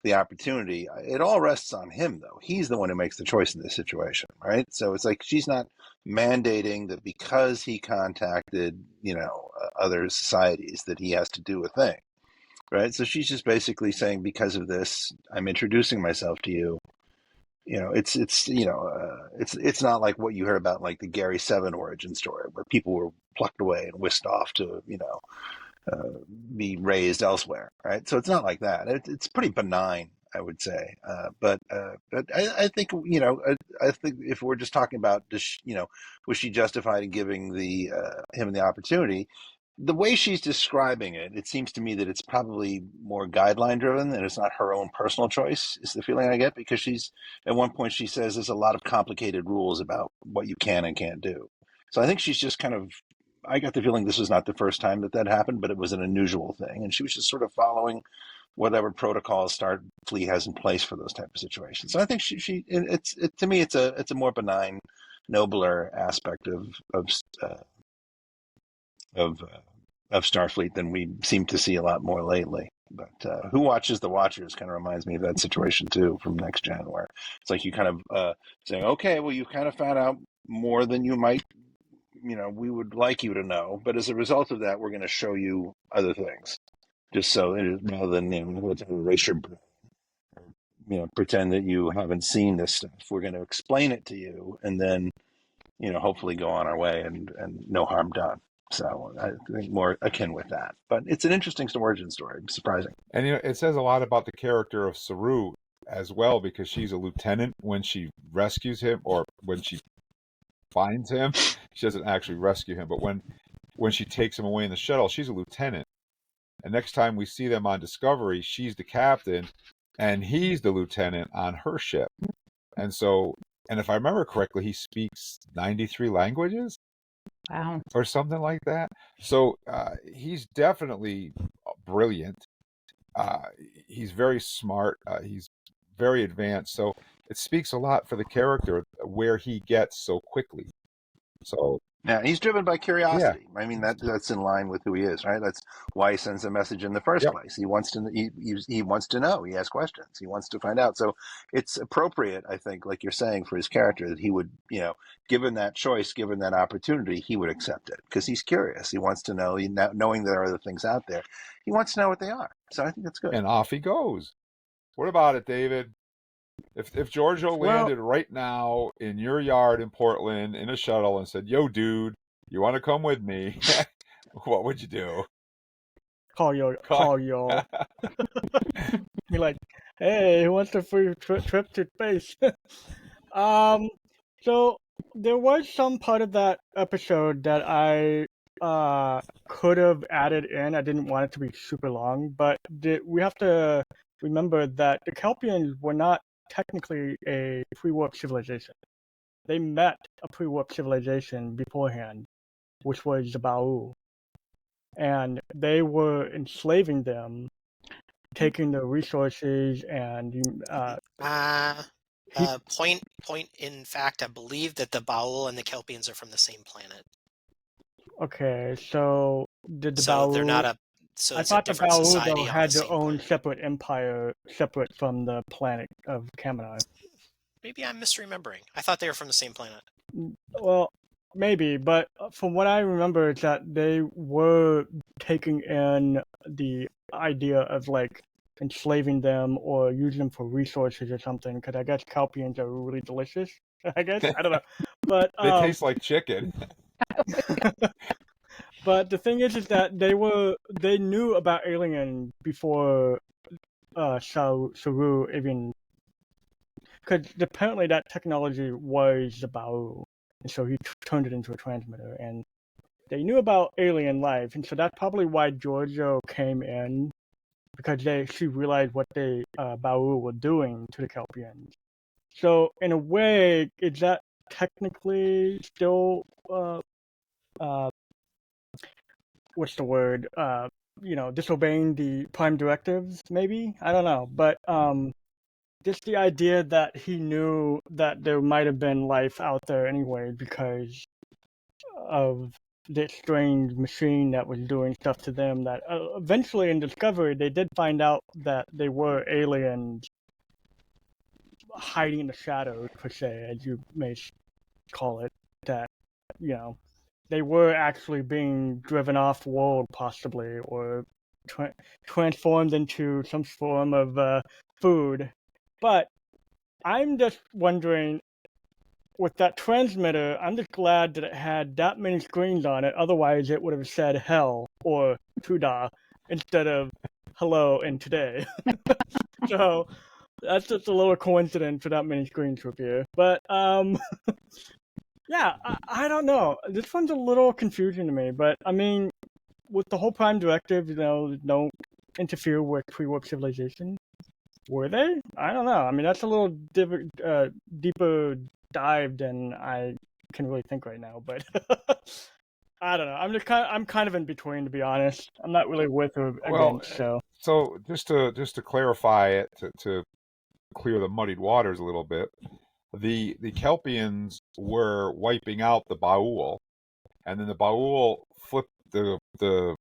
the opportunity. It all rests on him, though. He's the one who makes the choice in this situation, right? So it's like she's not mandating that because he contacted, other societies that he has to do a thing, right? So she's just basically saying, because of this, I'm introducing myself to you. It's not like what you heard about, like the Gary 7 origin story, where people were plucked away and whisked off to, be raised elsewhere, right? So it's not like that. It's pretty benign, I would say. But I think, I think if we're just talking about, was she justified in giving him the opportunity? The way she's describing it, it seems to me that it's probably more guideline driven, and it's not her own personal choice, is the feeling I get, because at one point she says there's a lot of complicated rules about what you can and can't do. So I think she's just I got the feeling this was not the first time that happened, but it was an unusual thing. And she was just sort of following whatever protocols Starfleet has in place for those type of situations. So I think to me, it's a more benign, nobler aspect of Starfleet than we seem to see a lot more lately. But Who Watches the Watchers kind of reminds me of that situation too, from Next Gen, where it's like you kind of saying, okay, well, you kind of found out more than you might, we would like you to know, but as a result of that, we're going to show you other things, just so rather than erase your brain, pretend that you haven't seen this stuff. We're going to explain it to you, and then hopefully go on our way and no harm done. So I think more akin with that. But it's an interesting origin story. Surprising. And it says a lot about the character of Saru as well, because she's a lieutenant when she rescues him, or when she finds him. She doesn't actually rescue him, but when she takes him away in the shuttle, she's a lieutenant. And next time we see them on Discovery, she's the captain and he's the lieutenant on her ship. And so, and if I remember correctly, he speaks 93 languages. Wow. Or something like that. So he's definitely brilliant. He's very smart. He's very advanced. So it speaks a lot for the character where he gets so quickly. So Yeah, he's driven by yeah, curiosity. I mean, that's in line with who he is, right? That's why he sends a message in the first yep. place. He wants to he wants to know. He has questions. He wants to find out. So it's appropriate, I think, like you're saying, for his character that he would, given that choice, given that opportunity, he would accept it because he's curious. He wants to know, knowing there are other things out there. He wants to know what they are. So I think that's good. And off he goes. What about it, David? If Giorgio landed right now in your yard in Portland in a shuttle and said, "Yo, dude, you want to come with me?" What would you do? Call yo. Be like, hey, who wants a free trip to space? So there was some part of that episode that I could have added in. I didn't want it to be super long, but we have to remember that the Kelpians were not technically a pre-warp civilization. They met a pre-warp civilization beforehand, which was the Ba'u. And they were enslaving them, taking their resources and Point in fact, I believe that the Baul and the Kelpians are from the same planet. Okay, so did the So they're not Ba'u... a so I it's a thought the different Ba'u, though, society on the had their same own planet. separate empire, separate from the planet of Kaminar. Maybe I'm misremembering. I thought they were from the same planet. Well, maybe, but from what I remember, is that they were taking in the idea of like enslaving them or using them for resources or something. Because I guess Kelpians are really delicious. I guess I don't know, but They taste like chicken. But the thing is that they knew about alien before Saru even, because apparently that technology was the Baru, and so he turned it into a transmitter, and they knew about alien life, and so that's probably why Giorgio came in, because she realized what the Baru were doing to the Kelpians. So in a way, is that technically still what's the word? Disobeying the Prime Directives, maybe? I don't know. But just the idea that he knew that there might have been life out there anyway because of this strange machine that was doing stuff to them, that eventually in Discovery they did find out that they were aliens hiding in the shadows, per se, as you may call it, that, they were actually being driven off world, possibly, or transformed into some form of food. But I'm just wondering, with that transmitter, I'm just glad that it had that many screens on it. Otherwise, it would have said hell or Tuda instead of hello and today. So that's just a little coincidence for that many screens to appear. But yeah, I don't know. This one's a little confusing to me, but I mean, with the whole Prime Directive, don't interfere with pre-warp civilization. Were they? I don't know. I mean, that's a little deeper dive than I can really think right now. But I don't know. I'm kind of in between, to be honest. I'm not really with or against. So just to clarify it, to clear the muddied waters a little bit. The Kelpians were wiping out the Baul, and then the Baul flipped the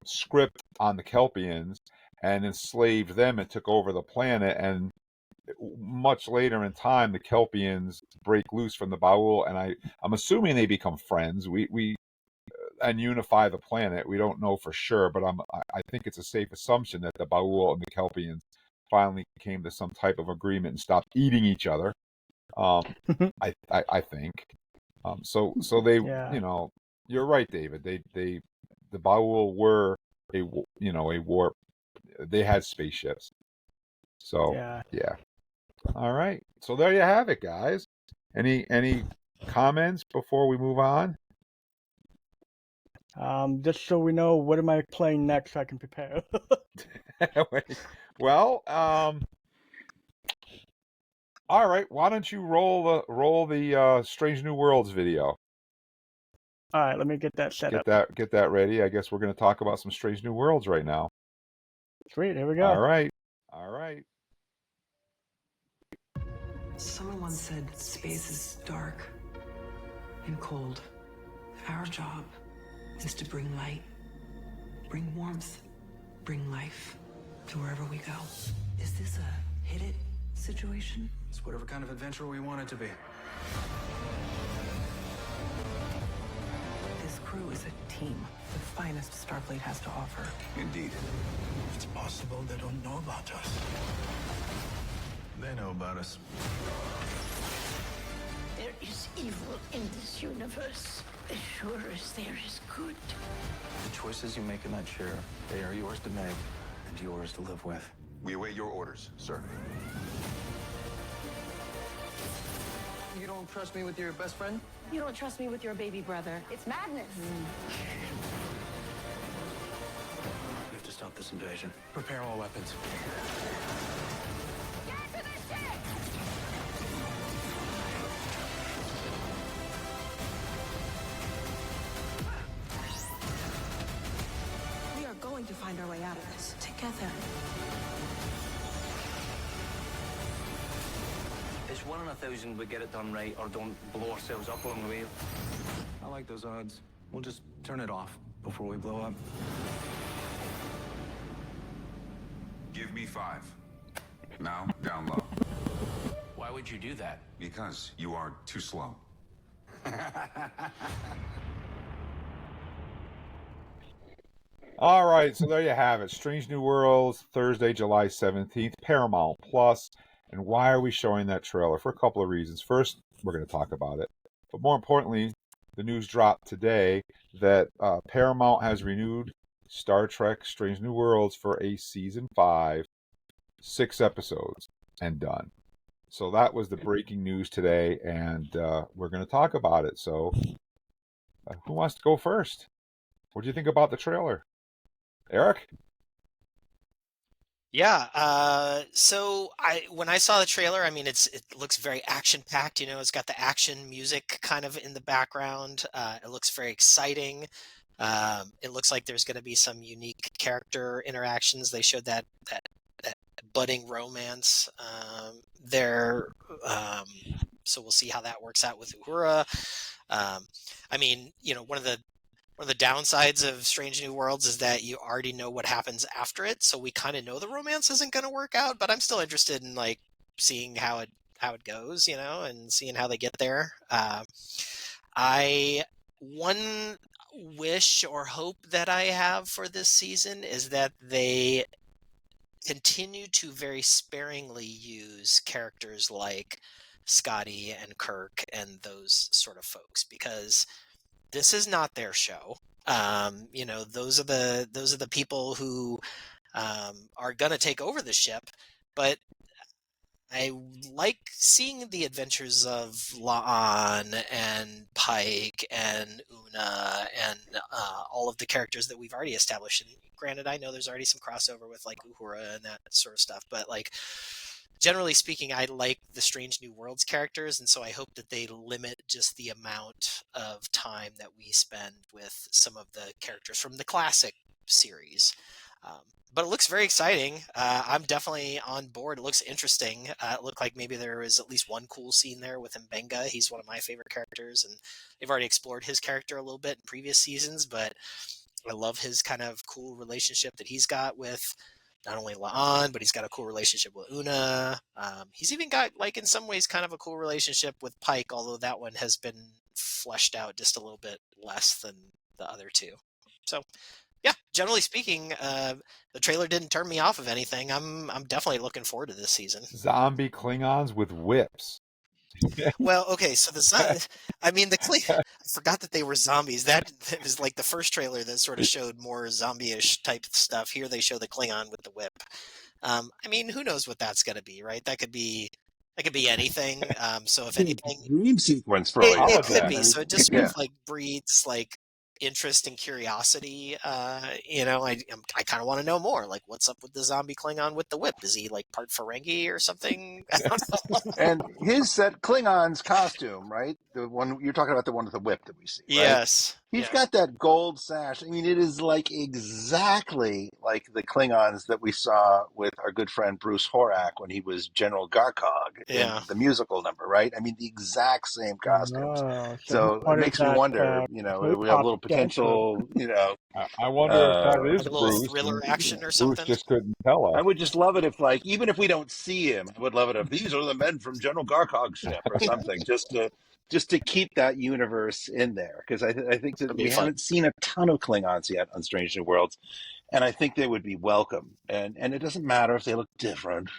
script on the Kelpians and enslaved them and took over the planet. And much later in time, the Kelpians break loose from the Baul, and I'm assuming they become friends. We and unify the planet. We don't know for sure, but I think it's a safe assumption that the Baul and the Kelpians finally came to some type of agreement and stopped eating each other. I think. So they, you're right, David. The Baul were a warp. They had spaceships. So yeah. All right. So there you have it, guys. Any comments before we move on? Just so we know what am I playing next, so I can prepare. Well, all right. Why don't you roll the Strange New Worlds video? All right, let me get that set up. Get that ready. I guess we're going to talk about some Strange New Worlds right now. Sweet, here we go. All right. All right. Someone once said space is dark and cold. Our job is to bring light, bring warmth, bring life to wherever we go. Is this a hit it situation? It's whatever kind of adventure we want it to be. This crew is a team, the finest Starfleet has to offer. Indeed. It's possible they don't know about us. They know about us. There is evil in this universe, as sure as there is good. The choices you make in that chair, they are yours to make and yours to live with. We await your orders, sir. You don't trust me with your best friend? You don't trust me with your baby brother. It's madness. We have to stop this invasion. Prepare all weapons. We are going to find our way out of this together. It's 1 in 1,000 we get it done right or don't blow ourselves up along the way. I like those odds. We'll just turn it off before we blow up. Give me 5. Now, down low. Why would you do that? Because you are too slow. All right, so there you have it. Strange New Worlds, Thursday, July 17th, Paramount Plus. And why are we showing that trailer? For a couple of reasons. First, we're going to talk about it. But more importantly, the news dropped today that Paramount has renewed Star Trek Strange New Worlds for a season 5, 6 episodes, and done. So that was the breaking news today, and we're going to talk about it. So who wants to go first? What do you think about the trailer? Eric? Yeah, so when I saw the trailer, I mean, it looks very action-packed. You know, it's got the action music kind of in the background. It looks very exciting. It looks like there's going to be some unique character interactions. They showed that budding romance there. So we'll see how that works out with Uhura. I mean, you know, one of the downsides of Strange New Worlds is that you already know what happens after it, so we kind of know the romance isn't going to work out. But I'm still interested in like seeing how it goes, you know, and seeing how they get there. One wish or hope that I have for this season is that they continue to very sparingly use characters like Scotty and Kirk and those sort of folks, because this is not their show. You know, those are the people who are going to take over the ship. But I like seeing the adventures of La'an and Pike and Una and all of the characters that we've already established. And granted, I know there's already some crossover with like Uhura and that sort of stuff, but like generally speaking, I like the Strange New Worlds characters, and so I hope that they limit just the amount of time that we spend with some of the characters from the classic series. But it looks very exciting. I'm definitely on board. It looks interesting. It looked like maybe there was at least one cool scene there with Mbenga. He's one of my favorite characters, and they've already explored his character a little bit in previous seasons, but I love his kind of cool relationship that he's got with not only La'an, but he's got a cool relationship with Una. He's even got, like, in some ways, kind of a cool relationship with Pike, although that one has been fleshed out just a little bit less than the other two. So, yeah, generally speaking, the trailer didn't turn me off of anything. I'm definitely looking forward to this season. Zombie Klingons with whips. Well, okay, so I forgot that they were zombies. That was like the first trailer that sort of showed more zombie-ish type stuff. Here they show the Klingon with the whip. I mean, who knows what that's going to be, right? That could be anything. So if anything, Dream sequence for it could be. So it just sort of like breeds like interest and curiosity. You know, I kind of want to know more. Like, what's up with the zombie Klingon with the whip? Is he like part Ferengi or something? I don't know. And his that Klingon's costume, right? The one you're talking about, the one with the whip that we see, right? Yes. He's got that gold sash. I mean, it is like exactly like the Klingons that we saw with our good friend Bruce Horak when he was General Garkog in Yeah. the musical number, right? I mean, the exact same costumes. Oh, so So it what is makes me that? wonder, you know, we have a K-pop little dancer. potential, you know. I wonder if that Like is a little Bruce. thriller action or Bruce something. just couldn't tell I us. would just love it if, like, even if we don't see him, I would love it if these are the men from General Garkog's ship or something, just to keep that universe in there, because I think that That'd be we fun. haven't seen a ton of Klingons yet on Strange New Worlds, and I think they would be welcome. And it doesn't matter if they look different.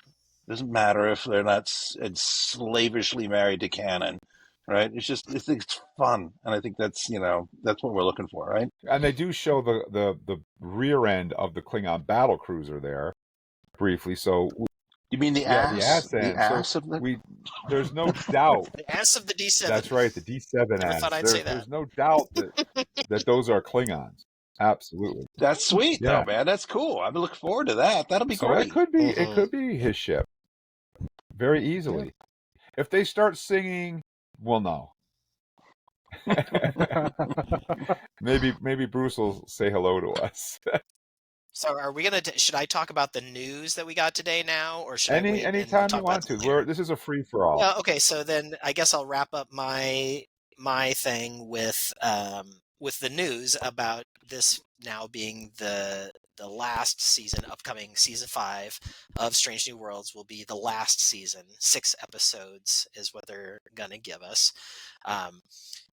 It doesn't matter if they're not slavishly married to canon, right? It's fun, and I think that's that's what we're looking for, right? And they do show the rear end of the Klingon battle cruiser there briefly. So You mean the the ass? ass The end. So ass of the. there's no doubt. The ass of the D7. That's right, the D7 Never thought ass. I'd say that. There's no doubt that those are Klingons. Absolutely. That's sweet, Yeah. though, man. That's cool. I'm looking forward to that. That'll be So great. it could be his ship very easily. If they start singing, we'll know. maybe Bruce will say hello to us. So are we gonna? Should I talk about the news that we got today now, or should I wait and Anytime talk you about want that to. later? This is a free for all. Well, okay. So then I guess I'll wrap up my thing with the news about this now being the last season. Upcoming season 5 of Strange New Worlds will be the last season. 6 episodes is what they're gonna give us.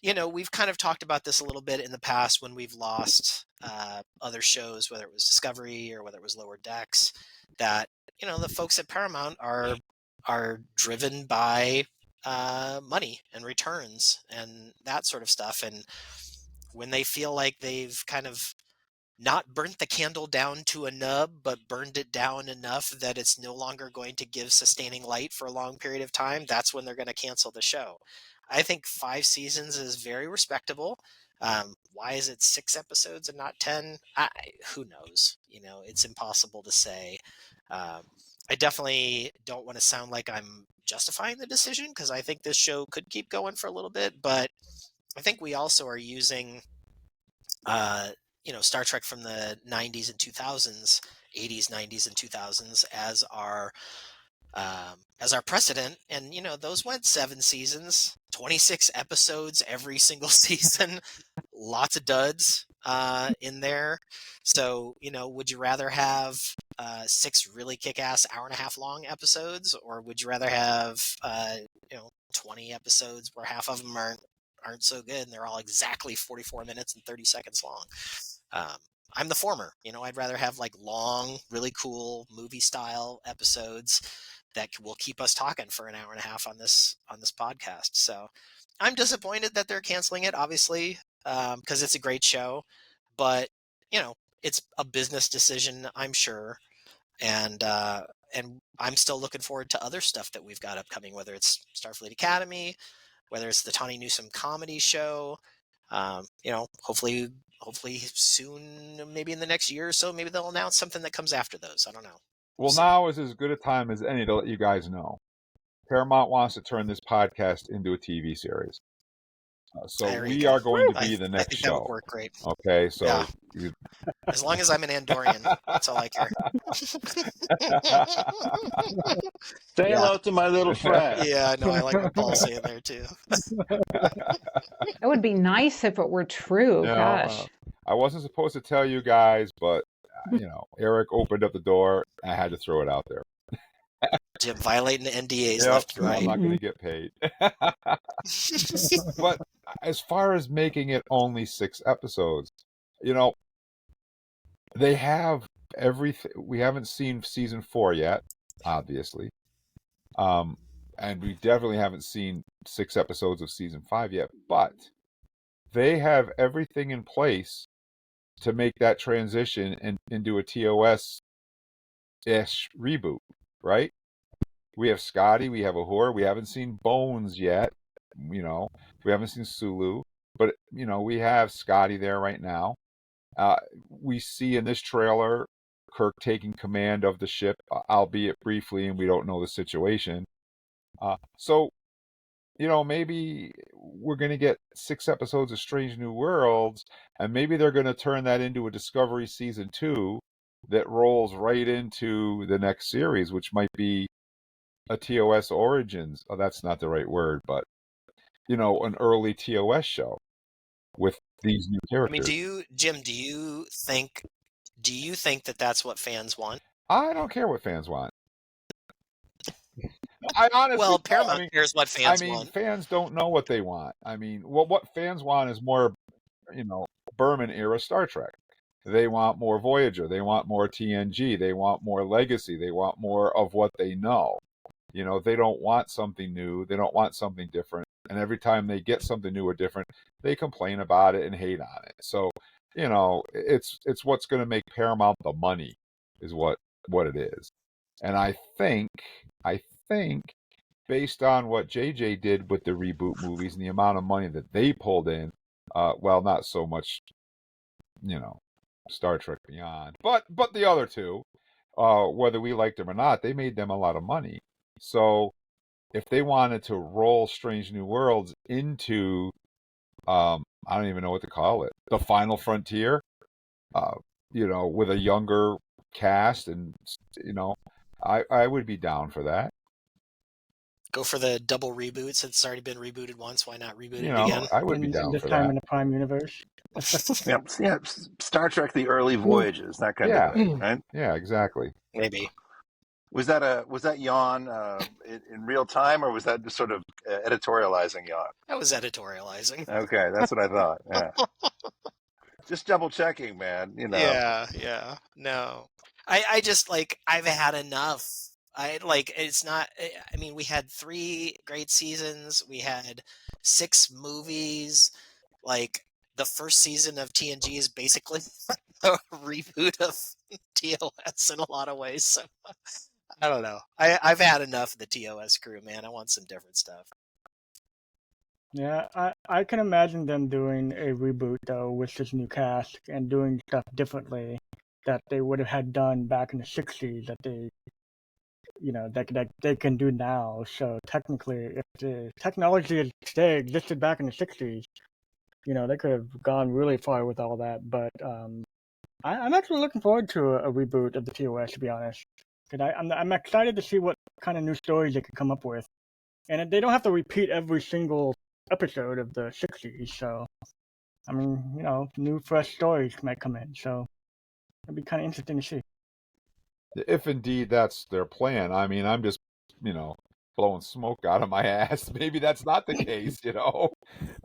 You know, we've kind of talked about this a little bit in the past when we've lost other shows, whether it was Discovery or whether it was Lower Decks, that, you know, the folks at Paramount are driven by money and returns and that sort of stuff. And when they feel like they've kind of not burnt the candle down to a nub, but burned it down enough that it's no longer going to give sustaining light for a long period of time, that's when they're going to cancel the show. I think 5 seasons is very respectable. Why is it 6 episodes and not 10? Who knows? You know, it's impossible to say. I definitely don't want to sound like I'm justifying the decision, because I think this show could keep going for a little bit, but I think we also are using you know, Star Trek from the 90s and 2000s, 80s, 90s, and 2000s as our precedent. And, you know, those went 7 seasons, 26 episodes every single season, lots of duds in there. So, you know, would you rather have 6 really kick-ass hour-and-a-half long episodes, or would you rather have, you know, 20 episodes where half of them aren't so good and they're all exactly 44 minutes and 30 seconds long? I'm the former. You know, I'd rather have like long, really cool movie style episodes that will keep us talking for an hour and a half on this podcast. So I'm disappointed that they're canceling it, obviously, because it's a great show, but you know, it's a business decision, I'm sure, and I'm still looking forward to other stuff that we've got upcoming, whether it's Starfleet Academy, whether it's the Tawny Newsome comedy show. You know, hopefully soon, maybe in the next year or so, maybe they'll announce something that comes after those. I don't know. Well, now is as good a time as any to let you guys know. Paramount wants to turn this podcast into a TV series. So we are going to be the next I think show. that would work great. Okay, so yeah. As long as I'm an Andorian, that's all I care. Say hello to my little friend. Yeah, I know. I like what Paul's saying there too. It would be nice if it were true. Gosh. I wasn't supposed to tell you guys, but you know, Eric opened up the door. I had to throw it out there. Jim violating the NDAs left and right. I'm not going to get paid. But as far as making it only 6 episodes, you know, they have everything. We haven't seen season 4 yet, obviously. And we definitely haven't seen 6 episodes of season 5 yet, but they have everything in place to make that transition into a TOS-ish reboot, right? We have Scotty, we have Uhura, we haven't seen Bones yet, you know, we haven't seen Sulu. But we have Scotty there right now. We see in this trailer Kirk taking command of the ship, albeit briefly, and we don't know the situation. So maybe we're going to get 6 episodes of Strange New Worlds, and maybe they're going to turn that into a Discovery season 2 that rolls right into the next series, which might be a TOS Origins. Oh, that's not the right word, but an early TOS show with these new I mean, characters. Jim, do you think that that's what fans want? I don't care what fans want. I honestly Well, don't. Paramount cares what fans want. Fans don't know what they want. What fans want is more, Berman era Star Trek. They want more Voyager. They want more TNG. They want more Legacy. They want more of what they know. They don't want something new. They don't want something different. And every time they get something new or different, they complain about it and hate on it. So, it's what's going to make Paramount the money is what it is. And I think based on what JJ did with the reboot movies and the amount of money that they pulled in, well, not so much, Star Trek Beyond, but the other two, whether we liked them or not, they made them a lot of money. So if they wanted to roll Strange New Worlds into, I don't even know what to call it, the final frontier, with a younger cast, and I would be down for that. Go for the double reboots. It's already been rebooted once. Why not reboot it again? I would be down this for time that. in the Prime universe. Yeah, Star Trek: The Early Voyages, that kind of thing, right? Yeah, exactly. Maybe. Was that yawn in real time, or was that just sort of editorializing yawn? That was editorializing. Okay, that's what I thought. Yeah. Just double checking, man. Yeah. No, I just I've had enough. It's not. I mean, we had 3 great seasons. We had 6 movies. The first season of TNG is basically a reboot of TOS in a lot of ways. So I don't know. I've had enough of the TOS crew, man. I want some different stuff. Yeah, I can imagine them doing a reboot though with this new cast and doing stuff differently that they would have had done back in the '60s that they, that they can do now. So technically, if the technology of today existed back in the '60s, they could have gone really far with all that. But I'm actually looking forward to a reboot of the TOS, to be honest. Because I'm excited to see what kind of new stories they could come up with, and they don't have to repeat every single episode of the '60s. So, new fresh stories might come in. So it'd be kind of interesting to see. If indeed that's their plan. I'm just, blowing smoke out of my ass. Maybe that's not the case,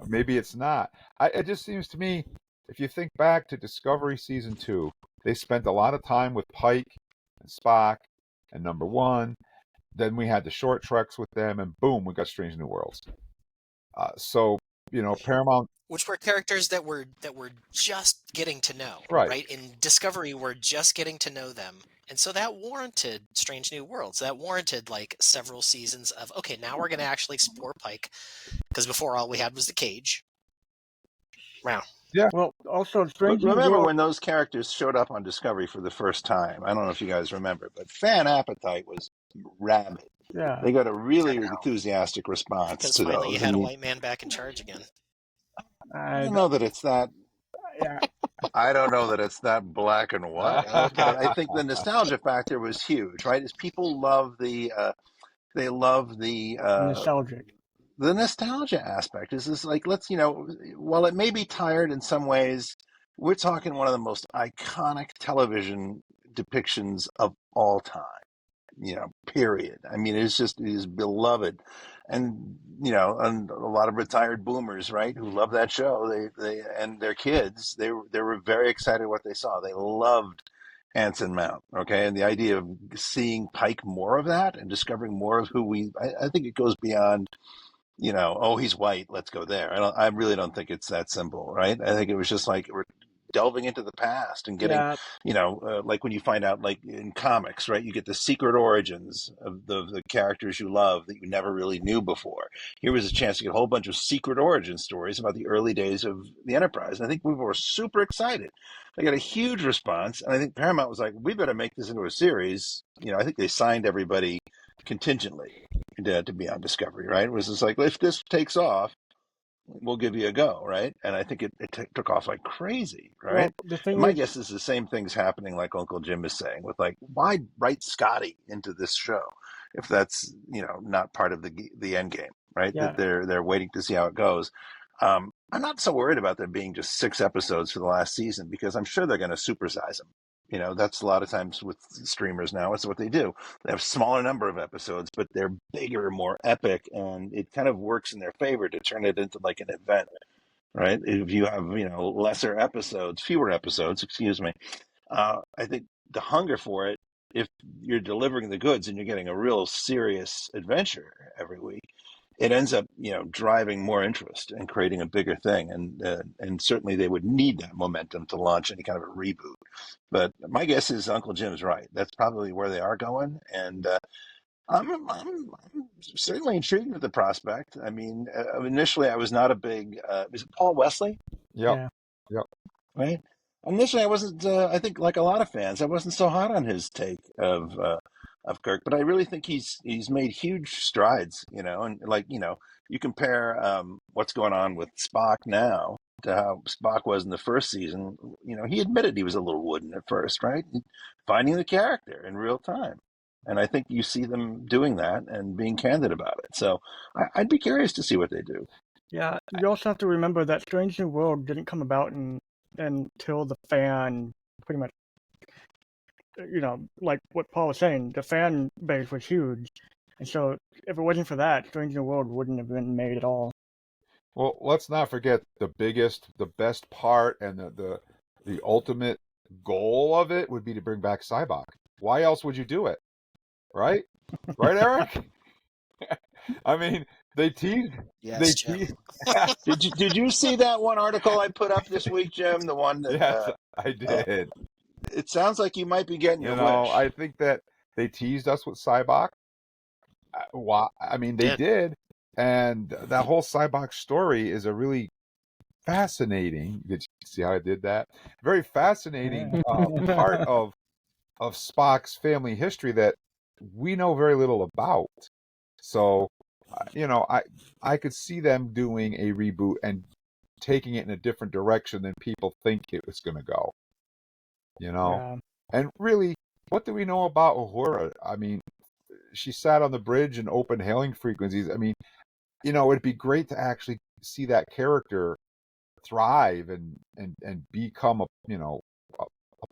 Maybe it's not. It just seems to me, if you think back to Discovery Season 2, they spent a lot of time with Pike and Spock and Number One. Then we had the short treks with them, and boom, we got Strange New Worlds. So, Paramount, which were characters that were just getting to know, right? In Discovery, we're just getting to know them, and so that warranted Strange New Worlds. That warranted several seasons of now we're going to actually explore Pike, because before all we had was the cage. Wow. Yeah. Well, also Strange New Remember Worlds. when those characters showed up on Discovery for the first time? I don't know if you guys remember, but fan appetite was rabid. Yeah. They got a really enthusiastic response Because to finally those. you had a white man back in charge again. I don't know that it's that. Yeah. I don't know that it's that black and white. Okay, I think the nostalgia factor was huge, right? Is people love the nostalgic. The nostalgia aspect is this let's while it may be tired in some ways, we're talking one of the most iconic television depictions of all time. Period. It is beloved, and and a lot of retired boomers, right, who love that show. They and their kids, they were very excited what they saw. They loved Anson Mount, okay, and the idea of seeing Pike more of that and discovering more of who I think it goes beyond. Oh, he's white, let's go there. I really don't think it's that simple, right? I think it was just delving into the past and getting, Yeah, like when you find out, like in comics, right? You get the secret origins of the characters you love that you never really knew before. Here was a chance to get a whole bunch of secret origin stories about the early days of the Enterprise. And I think people were super excited. They got a huge response, and I think Paramount was like, "We better make this into a series." I think they signed everybody contingently to be on Discovery, right? It was just like, if this takes off, we'll give you a go, right? And I think it took off like crazy, well, right? the And thing my is, guess is the same thing's happening, like Uncle Jim is saying, with like, why write Scotty into this show if that's not part of the end game, right? That yeah, they're waiting to see how it goes. I'm not so worried about there being just 6 episodes for the last season because I'm sure they're going to supersize them. That's a lot of times with streamers now. It's what they do. They have smaller number of episodes, but they're bigger, more epic, and it kind of works in their favor to turn it into like an event, right? If you have, lesser episodes, fewer episodes, excuse me, I think the hunger for it, if you're delivering the goods and you're getting a real serious adventure every week, it ends up, driving more interest and creating a bigger thing. And certainly they would need that momentum to launch any kind of a reboot. But my guess is Uncle Jim's right. That's probably where they are going. And I'm certainly intrigued with the prospect. I mean, initially I was not a big, is it Paul Wesley? Yep. yeah. Yep. Right? Initially, I wasn't. I think, like a lot of fans, I wasn't so hot on his take of Kirk, but I really think he's made huge strides. And like you compare what's going on with Spock now to how Spock was in the first season. He admitted he was a little wooden at first, right? Finding the character in real time, and I think you see them doing that and being candid about it. So I'd be curious to see what they do. Yeah, you also have to remember that Strange New World didn't come about until the fan pretty much, like what Paul was saying, the fan base was huge. And so if it wasn't for that, Strange New World wouldn't have been made at all. Well, let's not forget the best part, and the ultimate goal of it would be to bring back Cybok. Why else would you do it? Right? Right, Eric? I mean, they teased. Yes, Jim. Did you see that one article I put up this week, Jim? The one that Yes, I did. It sounds like you might be getting your wish. I think that they teased us with Cybok. I mean, they did, and that whole Cybok story is a really fascinating. Did you see how I did that? Very fascinating part of Spock's family history that we know very little about. So, I could see them doing a reboot and taking it in a different direction than people think it was going to go. Yeah. And really, what do we know about Uhura? I mean, she sat on the bridge and opened hailing frequencies. I mean, it'd be great to actually see that character thrive and become a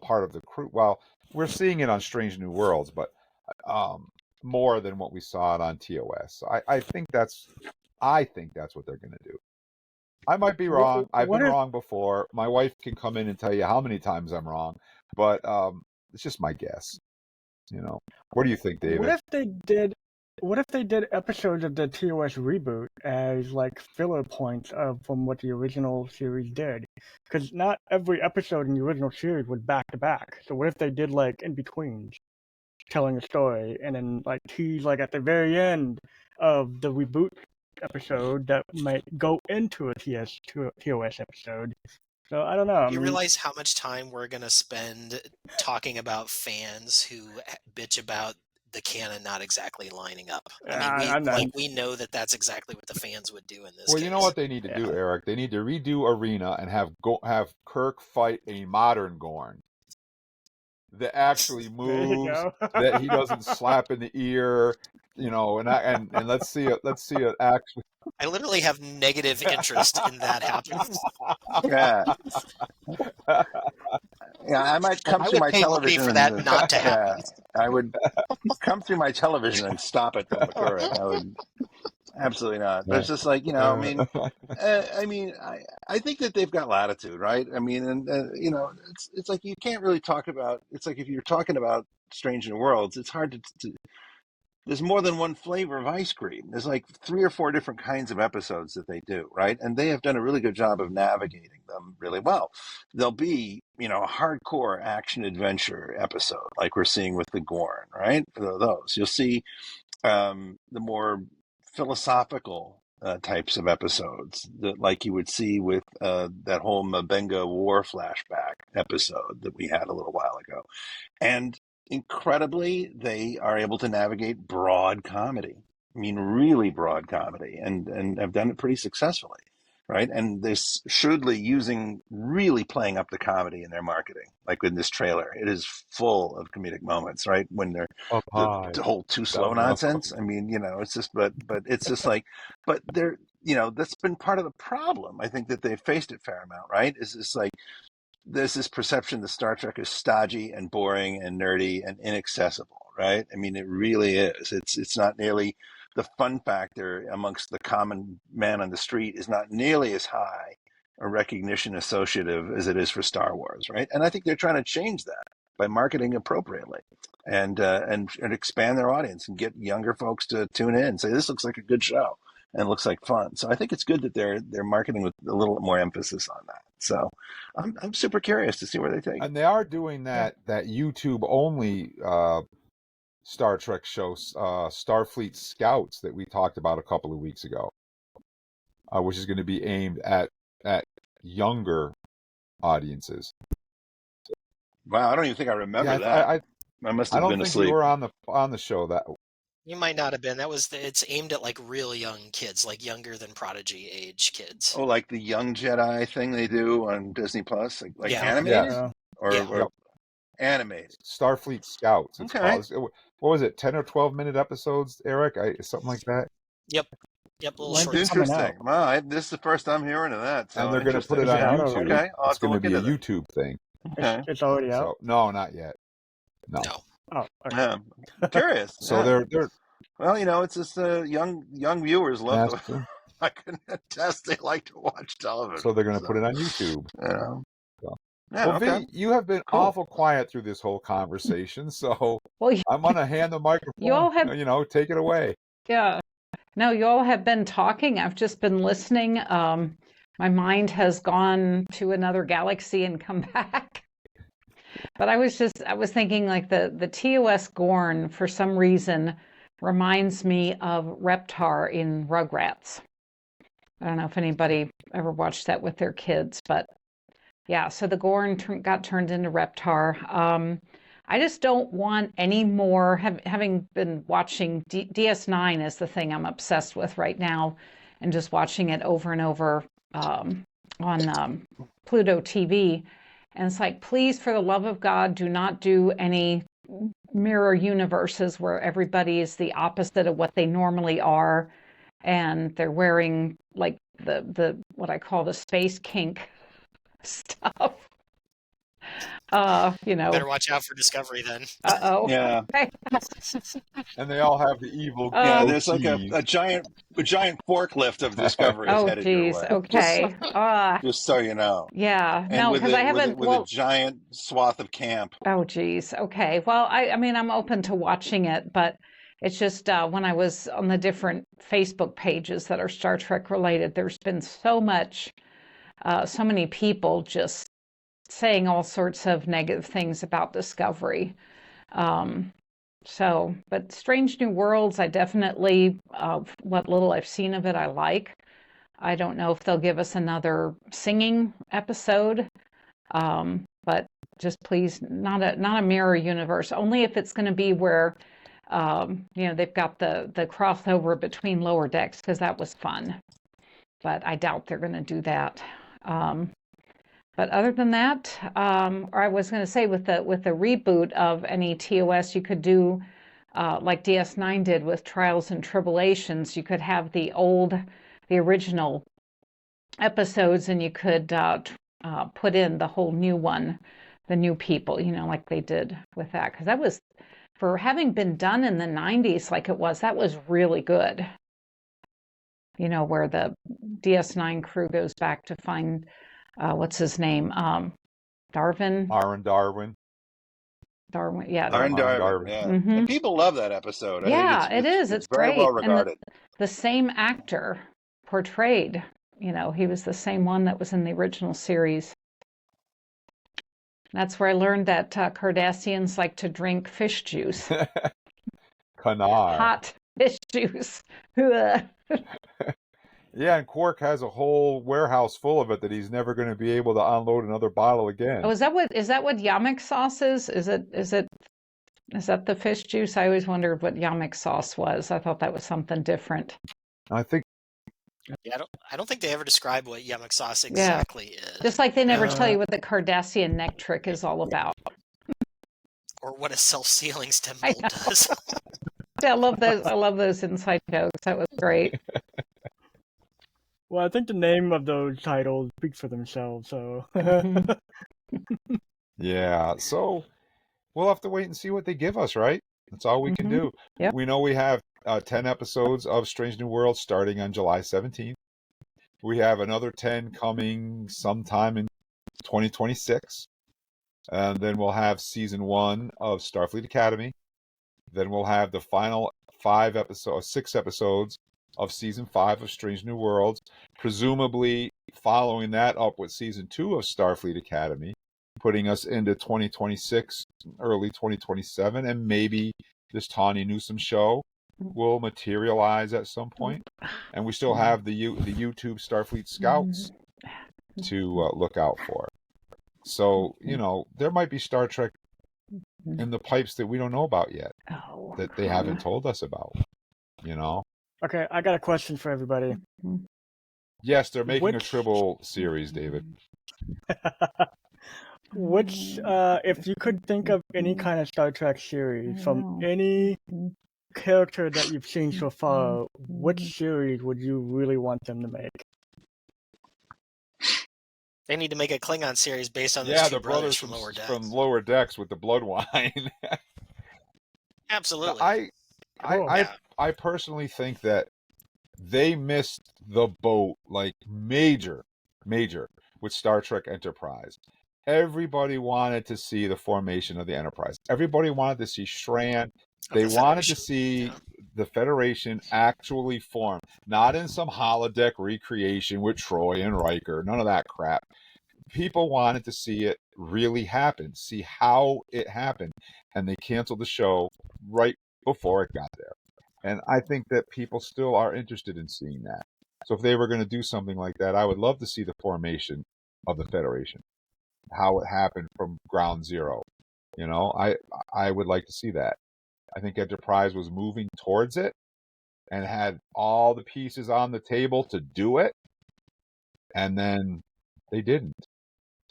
part of the crew. Well, we're seeing it on Strange New Worlds, but more than what we saw it on TOS. I think that's what they're going to do. I might be wrong. I've been wrong before. My wife can come in and tell you how many times I'm wrong, but it's just my guess. What do you think, David? What if they did episodes of the TOS reboot as like filler points from what the original series did? Because not every episode in the original series was back to back. So what if they did like in betweens, telling a story, and then like tease like at the very end of the reboot episode that might go into a TOS episode. So I don't know. You realize how much time we're going to spend talking about fans who bitch about the canon not exactly lining up. I mean, we know that that's exactly what the fans would do in this case. You know what they need to do, Eric? They need to redo Arena and have Kirk fight a modern Gorn that actually moves, that he doesn't slap in the ear, and let's see it actually. I literally have negative interest in that happening. Yeah, I might come through my television for that not to happen. I would come through my television and stop it from occurring. I would absolutely not. But it's just like I think that they've got latitude, right? I mean, and it's like you can't really talk about. It's like if you're talking about Strange New Worlds, it's hard to there's more than one flavor of ice cream. There's like 3 or 4 different kinds of episodes that they do, right? And they have done a really good job of navigating them really well. There'll be, a hardcore action adventure episode like we're seeing with the Gorn, right? Those. You'll see the more philosophical types of episodes that, like you would see with that whole Mabenga War flashback episode that we had a little while ago. And incredibly, they are able to navigate broad comedy. I mean, really broad comedy, and have done it pretty successfully, right? And they're shrewdly really playing up the comedy in their marketing. Like in this trailer, it is full of comedic moments, right? When they're Up high, the whole too slow down low. nonsense. I mean, it's just, but it's just like, but they're, that's been part of the problem. I think that they've faced it fair amount, right? Is this like, there's this perception that Star Trek is stodgy and boring and nerdy and inaccessible, right? I mean, it really is. It's not nearly, the fun factor amongst the common man on the street is not nearly as high a recognition associative as it is for Star Wars, right? And I think they're trying to change that by marketing appropriately and expand their audience and get younger folks to tune in and say, this looks like a good show and looks like fun. So I think it's good that they're marketing with a little more emphasis on that. So I'm super curious to see where they take it. And they are doing that YouTube only Star Trek show, Starfleet Scouts, that we talked about a couple of weeks ago, which is going to be aimed at younger audiences. Wow, I don't even think I remember that. I must have been asleep. I don't think you were on the show that. You might not have been. It's aimed at like real young kids, like younger than Prodigy age kids. Oh, like the Young Jedi thing they do on Disney Plus, like Yeah. animated Yeah. or animated. Starfleet Scouts. It's Okay. called. What was it? 10 or 12-minute episodes, Eric? Something like that. Yep. Little When's short. it coming out? Interesting. Wow, this is the first I'm hearing of that. So And they're going to put it on Interesting. YouTube. Okay, I'll have It's to going to look be a into that. YouTube thing. Okay. It's already out. So, no, not yet. No. Oh, okay. Yeah, I'm curious. So Yeah. they're Well, it's just young viewers love Master. to. I can attest they like to watch television. So they're going to put it on YouTube. Yeah. So. Yeah, Well, okay. V, you have been Cool. awful quiet through this whole conversation, so Well, I'm going to hand the microphone. You all have- take it away. Yeah. No, you all have been talking. I've just been listening. My mind has gone to another galaxy and come back. But I was thinking like the TOS Gorn, for some reason, reminds me of Reptar in Rugrats. I don't know if anybody ever watched that with their kids, but yeah, so the Gorn got turned into Reptar. I just don't want any more, having been watching DS9 is the thing I'm obsessed with right now, and just watching it over and over on Pluto TV. And it's like, please, for the love of God, do not do any mirror universes where everybody is the opposite of what they normally are, and they're wearing like the what I call the space kink stuff. Better watch out for Discovery then. Uh-oh. Yeah. And they all have the evil. Yeah, there's like goatees. a giant forklift of Discovery Oh, headed your geez. way. Okay. Just so you know. Yeah. And No, with because I a haven't. with a giant swath of camp. Oh, geez. Okay. Well, I mean, I'm open to watching it, but it's just when I was on the different Facebook pages that are Star Trek related, there's been so many people just saying all sorts of negative things about Discovery. But Strange New Worlds, I definitely, what little I've seen of it, I like. I don't know if they'll give us another singing episode, but just please, not a mirror universe. Only if it's going to be where, they've got the crossover between Lower Decks, because that was fun. But I doubt they're going to do that. But other than that, or I was going to say with the reboot of any TOS, you could do like DS9 did with Trials and Tribulations. You could have the original episodes, and you could put in the whole new one, the new people, like they did with that. Because that was, for having been done in the 90s like it was, that was really good. Where the DS9 crew goes back to find, what's his name? Darwin? Aaron Darwin. Darwin, yeah. Darn Darwin, Darwin. yeah. Mm-hmm. And people love that episode. I think Yeah, it is. it's It's very great. well And regarded. the same actor portrayed, he was the same one that was in the original series. That's where I learned that Cardassians like to drink fish juice. Canard. Hot fish juice. Ugh. Yeah, and Quark has a whole warehouse full of it that he's never going to be able to unload another bottle again. Oh, is that what yamek sauce is? Is that the fish juice? I always wondered what yamek sauce was. I thought that was something different. I think. Yeah, I don't think they ever describe what yamek sauce exactly is. Just like they never tell you what the Cardassian neck trick is all about. Or what a self-sealing stem mold does. I love those. I love those inside jokes. That was great. Well, I think the name of those titles speak for themselves. So. Yeah. So we'll have to wait and see what they give us, right? That's all we can do. Yep. We know we have 10 episodes of Strange New Worlds starting on July 17th. We have another 10 coming sometime in 2026. And then we'll have season 1 of Starfleet Academy. Then we'll have the final 6 episodes of season 5 of Strange New Worlds, presumably following that up with season 2 of Starfleet Academy, putting us into 2026, early 2027, and maybe this Tawny Newsome show will materialize at some point. And we still have the YouTube Starfleet Scouts to look out for. So, there might be Star Trek in the pipes that we don't know about yet, that they haven't told us about, Okay, I got a question for everybody. Yes, they're making a Tribble series, David. Which, if you could think of any kind of Star Trek series from any character that you've seen so far, which series would you really want them to make? They need to make a Klingon series based on those two brothers from Lower Decks. From Lower Decks with the blood wine. Absolutely. I personally think that they missed the boat, like major with Star Trek Enterprise. Everybody wanted to see the formation of the Enterprise. Everybody wanted to see Shran. They wanted to see the Federation actually form, not in some holodeck recreation with Troy and Riker, none of that crap. People wanted to see it really happen, see how it happened, and they canceled the show right before it got there. And I think that people still are interested in seeing that. So if they were going to do something like that, I would love to see the formation of the Federation, how it happened from ground zero. I would like to see that. I think Enterprise was moving towards it and had all the pieces on the table to do it. And then they didn't.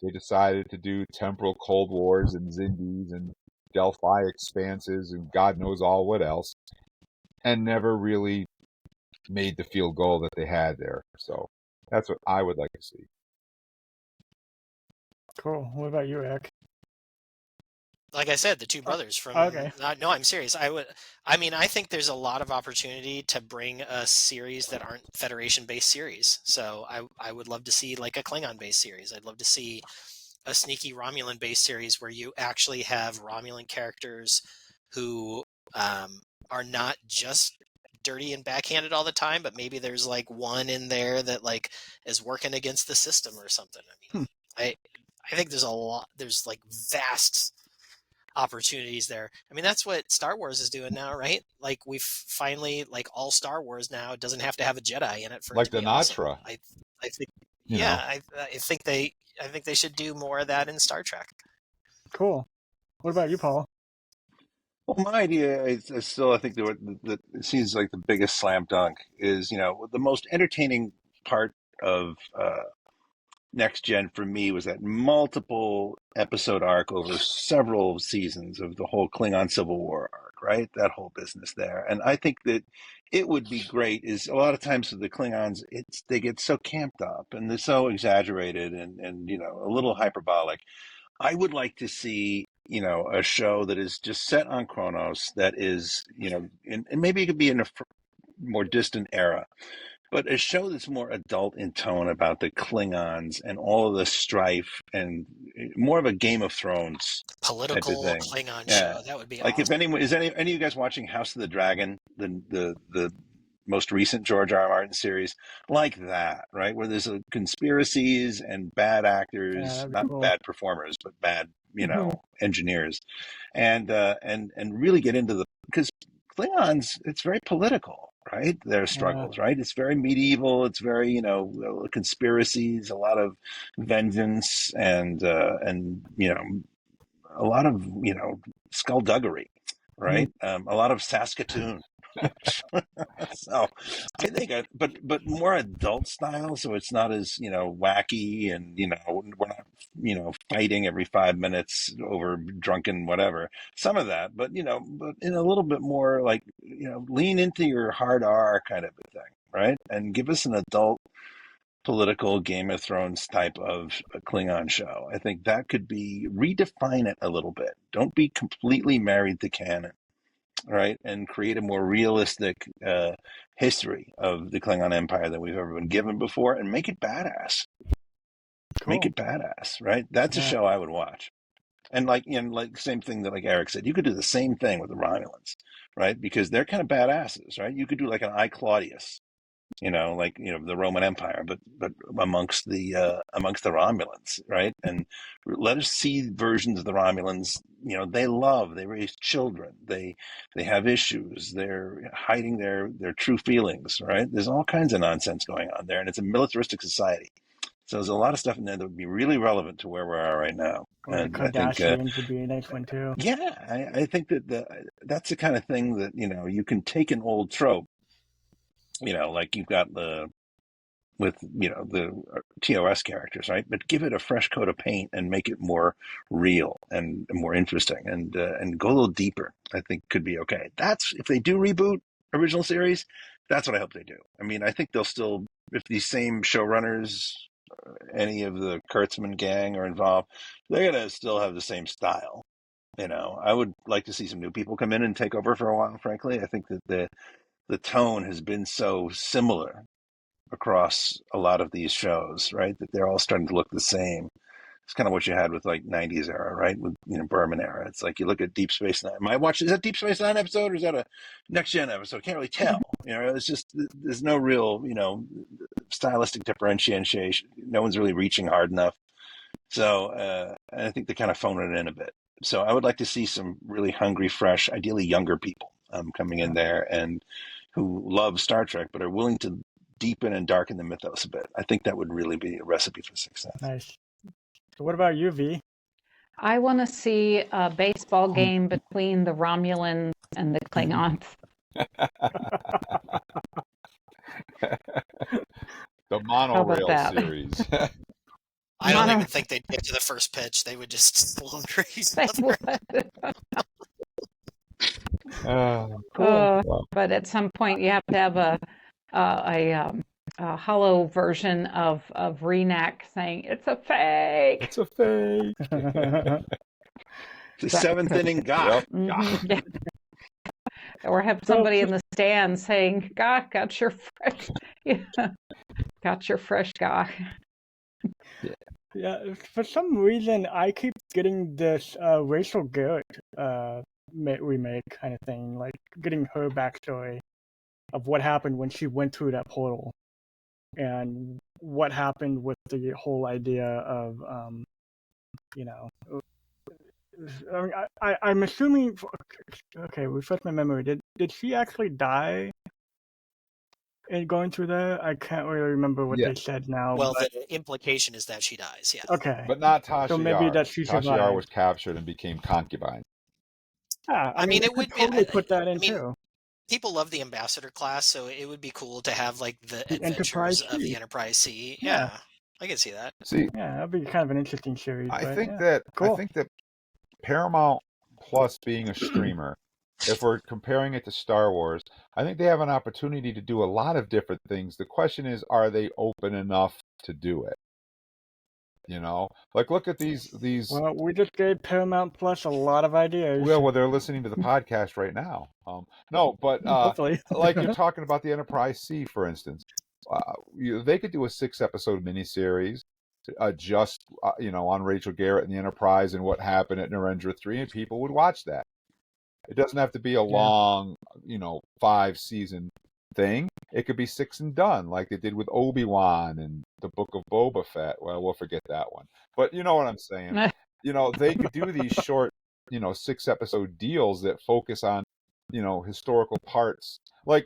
They decided to do temporal Cold Wars and Zindies and Delphi expanses and God knows all what else, and never really made the field goal that they had there. So that's what I would like to see. Cool. What about you, Eric? Like I said, the two brothers from. Okay. No, I'm serious. I think there's a lot of opportunity to bring a series that aren't Federation-based series. So I would love to see like a Klingon-based series. I'd love to see a sneaky Romulan-based series where you actually have Romulan characters who are not just dirty and backhanded all the time, but maybe there's like one in there that like is working against the system or something. I think there's a lot. There's like vast opportunities there. That's what Star Wars is doing now, right? Like we've finally, like all Star Wars now, it doesn't have to have a Jedi in it for like it to the be Natra. awesome. I think, I think they should do more of that in Star Trek. Cool. What about you, Paul? Well, my idea is still, I think that it seems like the biggest slam dunk is, the most entertaining part of Next Gen for me was that multiple episode arc over several seasons of the whole Klingon Civil War arc, right? That whole business there. And I think that it would be great is a lot of times with the Klingons, they get so camped up and they're so exaggerated and a little hyperbolic. I would like to see, a show that is just set on Kronos that is, and maybe it could be in a more distant era, But a show that's more adult in tone about the Klingons and all of the strife and more of a Game of Thrones type of Political thing. Klingon Yeah. show. That would be Like if awesome. anyone is any of you guys watching House of the Dragon, the most recent George R. R. Martin series, like that, right? Where there's conspiracies and bad Yeah, actors, that'd be not cool. bad performers, but bad, Mhm. engineers, and really get into because Klingons, it's very political, right? Their struggles, right? It's very medieval. It's very, conspiracies, a lot of vengeance, and a lot of skullduggery, right? A lot of Saskatoon. So I think, but more adult style, so it's not as wacky, and we're not fighting every 5 minutes over drunken whatever. Some of that, but but in a little bit more like lean into your hard R kind of a thing, right? And give us an adult political Game of Thrones type of a Klingon show. I think that could be redefine it a little bit. Don't be completely married to canon, right? And create a more realistic history of the Klingon Empire that we've ever been given before, and make it badass. Cool. Make it badass, right? That's a show I would watch. And like same thing that like Eric said, you could do the same thing with the Romulans, right? Because they're kind of badasses, right? You could do like an I Claudius, the Roman Empire, but amongst the Romulans, right? And let us see versions of the Romulans. They raise children, they have issues, they're hiding their true feelings, right? There's all kinds of nonsense going on there, and it's a militaristic society. So there's a lot of stuff in there that would be really relevant to where we are right now. Or the And I think, Kardashians would be a nice one too. yeah, I think that's the kind of thing that you can take an old trope. Like you've got the TOS characters, right? But give it a fresh coat of paint and make it more real and more interesting, and go a little deeper. I think could be okay. That's if they do reboot original series. That's what I hope they do. I mean, I think they'll still, if these same showrunners, any of the Kurtzman gang are involved, they're gonna still have the same style. I would like to see some new people come in and take over for a while. Frankly, I think that the tone has been so similar across a lot of these shows, right? That they're all starting to look the same. It's kind of what you had with like 90s era, right? With Berman era. It's like you look at Deep Space Nine. Is that Deep Space Nine episode or is that a Next Gen episode? Can't really tell. It's just there's no real stylistic differentiation. No one's really reaching hard enough. So I think they're kind of phoning it in a bit. So I would like to see some really hungry, fresh, ideally younger people coming in there and who love Star Trek but are willing to deepen and darken the mythos a bit. I think that would really be a recipe for success. Nice. So what about you, V? I want to see a baseball game between the Romulans and the Klingons. The monorail series. I don't even think they'd get to the first pitch. They would just slaughter each other. But at some point, you have to have a hollow version of Renak saying it's a fake. It's a fake. The seventh inning got. Yeah. Or have somebody in the stands saying, got your fresh guy. Yeah, for some reason, I keep getting this Rachel Garrett remake kind of thing, like getting her backstory of what happened when she went through that portal, and what happened with the whole idea of, I'm assuming. Okay, refresh my memory. Did she actually die? And going through that, I can't really remember what they said now. Well, the implication is that she dies, yeah. Okay. But not Tasha So maybe Yar. that she Tasha survived. Yar was captured and became concubine. Yeah, I mean, it would totally put that in too. People love the ambassador class, so it would be cool to have like the Enterprise adventures of the Enterprise C. Yeah, I can see that. See, yeah, that'd be kind of an interesting series. I but, think yeah. Cool. I think that Paramount Plus being a streamer, if we're comparing it to Star Wars, I think they have an opportunity to do a lot of different things. The question is, are they open enough to do it? Like look at these. Well, we just gave Paramount Plus a lot of ideas. Well, they're listening to the podcast right now. No, but Hopefully. like you're talking about the Enterprise C, for instance. they could do a 6-episode miniseries just on Rachel Garrett and the Enterprise and what happened at Narendra 3, and people would watch that. It doesn't have to be a long 5-season thing. It could be 6 and done, like they did with Obi-Wan and the Book of Boba Fett. Well, we'll forget that one, but you know what I'm saying. They could do these short 6-episode deals that focus on historical parts. Like,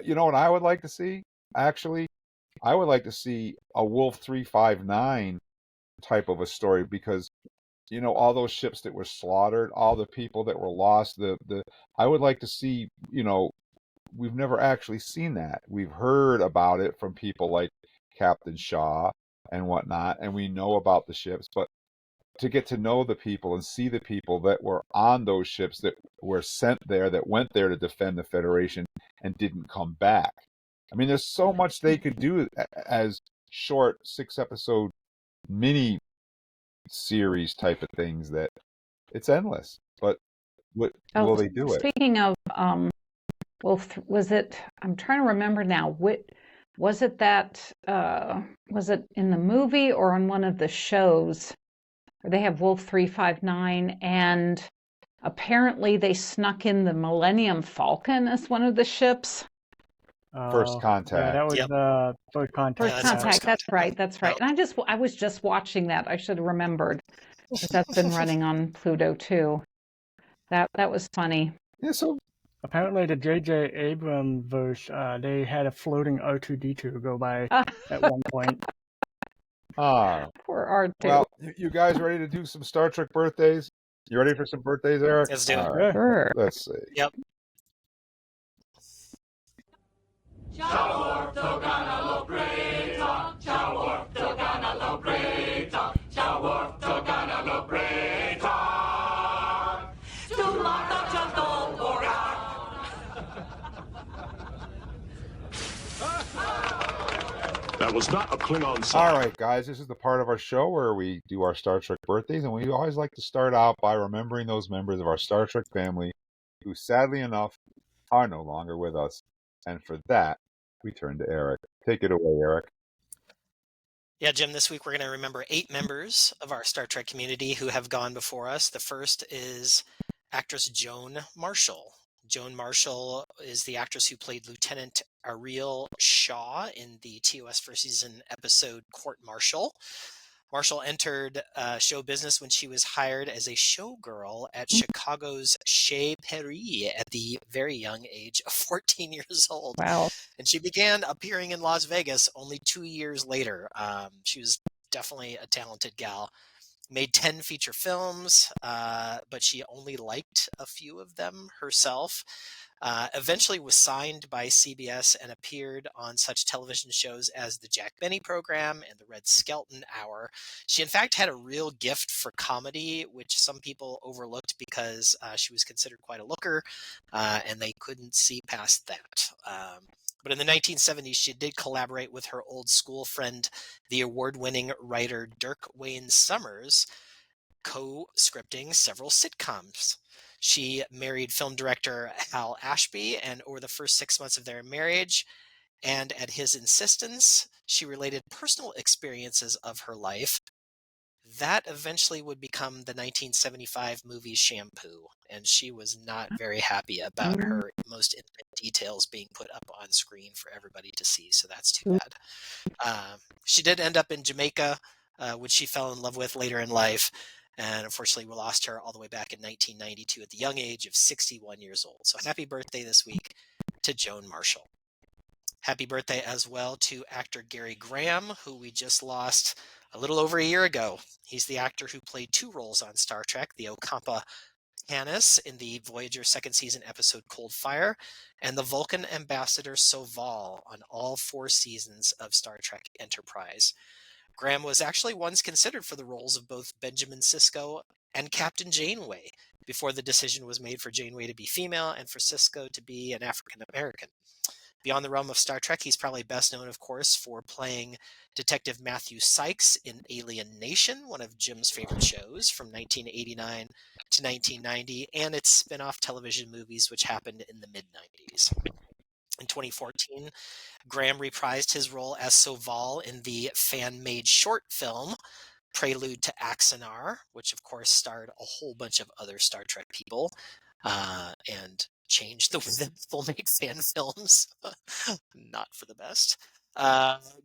what I would like to see, actually, I would like to see a Wolf 359 type of a story, because all those ships that were slaughtered, all the people that were lost, I would like to see, we've never actually seen that. We've heard about it from people like Captain Shaw and whatnot, and we know about the ships, but to get to know the people and see the people that were on those ships that were sent there, that went there to defend the Federation and didn't come back. I mean, there's so much they could do as short 6-episode mini series type of things that it's endless. But will they do it? Speaking of, was it? I'm trying to remember now. Was it that? Was it in the movie or on one of the shows? Where they have Wolf 359, and apparently they snuck in the Millennium Falcon as one of the ships. First Contact. Yeah, that was First Contact. First Contact. That's right. And I was just watching that. I should have remembered, because that's been running on Pluto too. That was funny. Yeah. So apparently the J.J. Abrams verse, they had a floating R2D2 go by at one point. Poor R2. Well, you guys ready to do some Star Trek birthdays? You ready for some birthdays, Eric? Let's do it. Right. Sure. Let's see. Yep. That was not a Klingon song. All right, guys, this is the part of our show where we do our Star Trek birthdays, and we always like to start out by remembering those members of our Star Trek family who, sadly enough, are no longer with us. And for that, we turn to Eric. Take it away, Eric. Yeah, Jim, this week we're going to remember 8 members of our Star Trek community who have gone before us. The first is actress Joan Marshall. Joan Marshall is the actress who played Lieutenant Ariel Shaw in the TOS first season episode Court Martial. Marshall entered show business when she was hired as a showgirl at Chicago's Chez Paris at the very young age of 14 years old. Wow. And she began appearing in Las Vegas only 2 years later. She was definitely a talented gal. Made 10 feature films, but she only liked a few of them herself. Eventually was signed by CBS and appeared on such television shows as the Jack Benny Program and the Red Skelton Hour. She, in fact, had a real gift for comedy, which some people overlooked because she was considered quite a looker, and they couldn't see past that. But in the 1970s, she did collaborate with her old school friend, the award-winning writer Dirk Wayne Summers, co-scripting several sitcoms. She married film director Hal Ashby, and over the first 6 months of their marriage, and at his insistence, she related personal experiences of her life. That eventually would become the 1975 movie Shampoo, and she was not very happy about her most intimate details being put up on screen for everybody to see, so that's too bad. She did end up in Jamaica, which she fell in love with later in life, and unfortunately we lost her all the way back in 1992 at the young age of 61 years old. So happy birthday this week to Joan Marshall. Happy birthday as well to actor Gary Graham, who we just lost a little over a year ago. He's the actor who played 2 roles on Star Trek, the Ocampa Canis in the Voyager second season episode Cold Fire, and the Vulcan ambassador Soval on all 4 seasons of Star Trek Enterprise. Graham was actually once considered for the roles of both Benjamin Sisko and Captain Janeway before the decision was made for Janeway to be female and for Sisko to be an African American. Beyond the realm of Star Trek, he's probably best known, of course, for playing Detective Matthew Sykes in Alien Nation, one of Jim's favorite shows from 1989 to 1990, and its spin-off television movies, which happened in the mid-90s. In 2014, Graham reprised his role as Soval in the fan-made short film Prelude to Axanar, which of course starred a whole bunch of other Star Trek people and changed the way that people make fan films. Not for the best.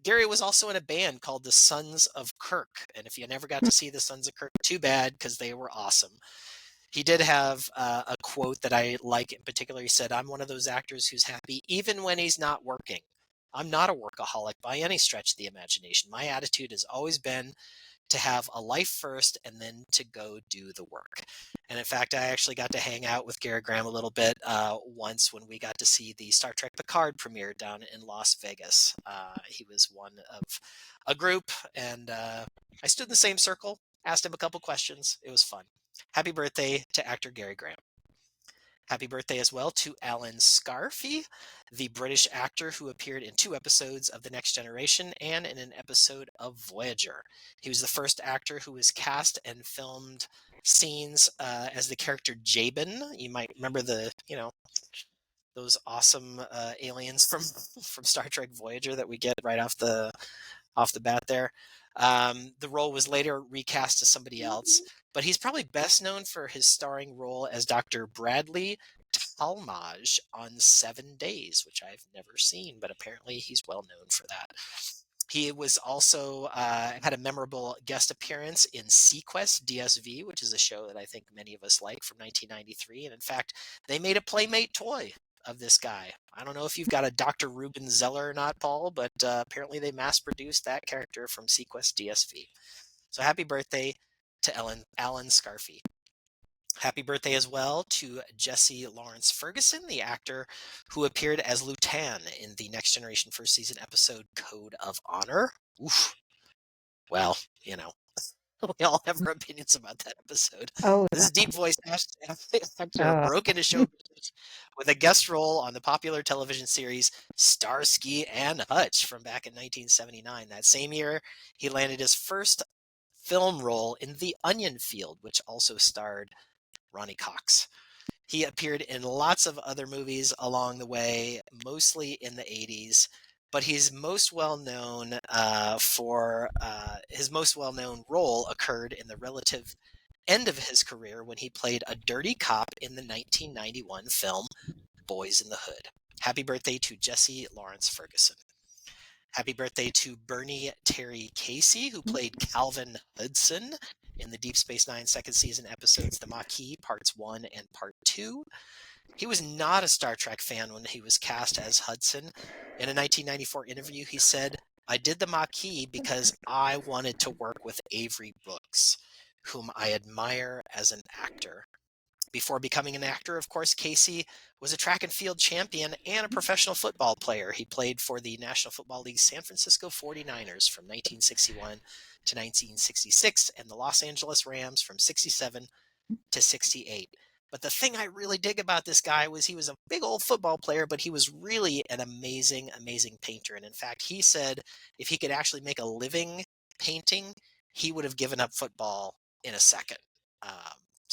Gary was also in a band called the Sons of Kirk, and if you never got to see the Sons of Kirk, too bad, because they were awesome. He did have a quote that I like in particular. He said, "I'm one of those actors who's happy even when he's not working. I'm not a workaholic by any stretch of the imagination. My attitude has always been to have a life first and then to go do the work." And in fact, I actually got to hang out with Gary Graham a little bit once when we got to see the Star Trek Picard premiere down in Las Vegas. He was one of a group, and I stood in the same circle, asked him a couple questions. It was fun. Happy birthday to actor Gary Graham. Happy birthday as well to Alan Scarfy, the British actor who appeared in 2 episodes of The Next Generation and in an episode of Voyager. He was the first actor who was cast and filmed scenes as the character Jabin. You might remember those awesome aliens from Star Trek Voyager that we get right off the bat there. The role was later recast as somebody else, but he's probably best known for his starring role as Dr. Bradley Talmage on 7 Days, which I've never seen, but apparently he's well known for that. He was also had a memorable guest appearance in Sequest DSV, which is a show that I think many of us like from 1993. And in fact, they made a Playmate toy of this guy. I don't know if you've got a Dr. Ruben Zeller or not, Paul, but apparently they mass-produced that character from Sequest DSV. So happy birthday to Alan Scarfy. Happy birthday as well to Jesse Lawrence Ferguson, the actor who appeared as Lutan in the Next Generation first season episode Code of Honor. Oof. Well, we all have our opinions about that episode. Oh, This is deep voice actor broke into show business with a guest role on the popular television series Starsky and Hutch from back in 1979. That same year, he landed his first film role in The Onion Field, which also starred Ronnie Cox. He appeared in lots of other movies along the way, mostly in the 80s, but he's most well known for his most well-known role occurred in the relative end of his career when he played a dirty cop in the 1991 film Boys in the Hood. Happy birthday to Jesse Lawrence Ferguson. Happy birthday to Bernie Terry Casey, who played Calvin Hudson in the Deep Space Nine second season episodes The Maquis, Parts 1 and Part 2. He was not a Star Trek fan when he was cast as Hudson. In a 1994 interview, he said, "I did The Maquis because I wanted to work with Avery Brooks, whom I admire as an actor." Before becoming an actor, of course, Casey was a track and field champion and a professional football player. He played for the National Football League's San Francisco 49ers from 1961 to 1966 and the Los Angeles Rams from 67 to 68. But the thing I really dig about this guy was he was a big old football player, but he was really an amazing, amazing painter. And in fact, he said if he could actually make a living painting, he would have given up football in a second.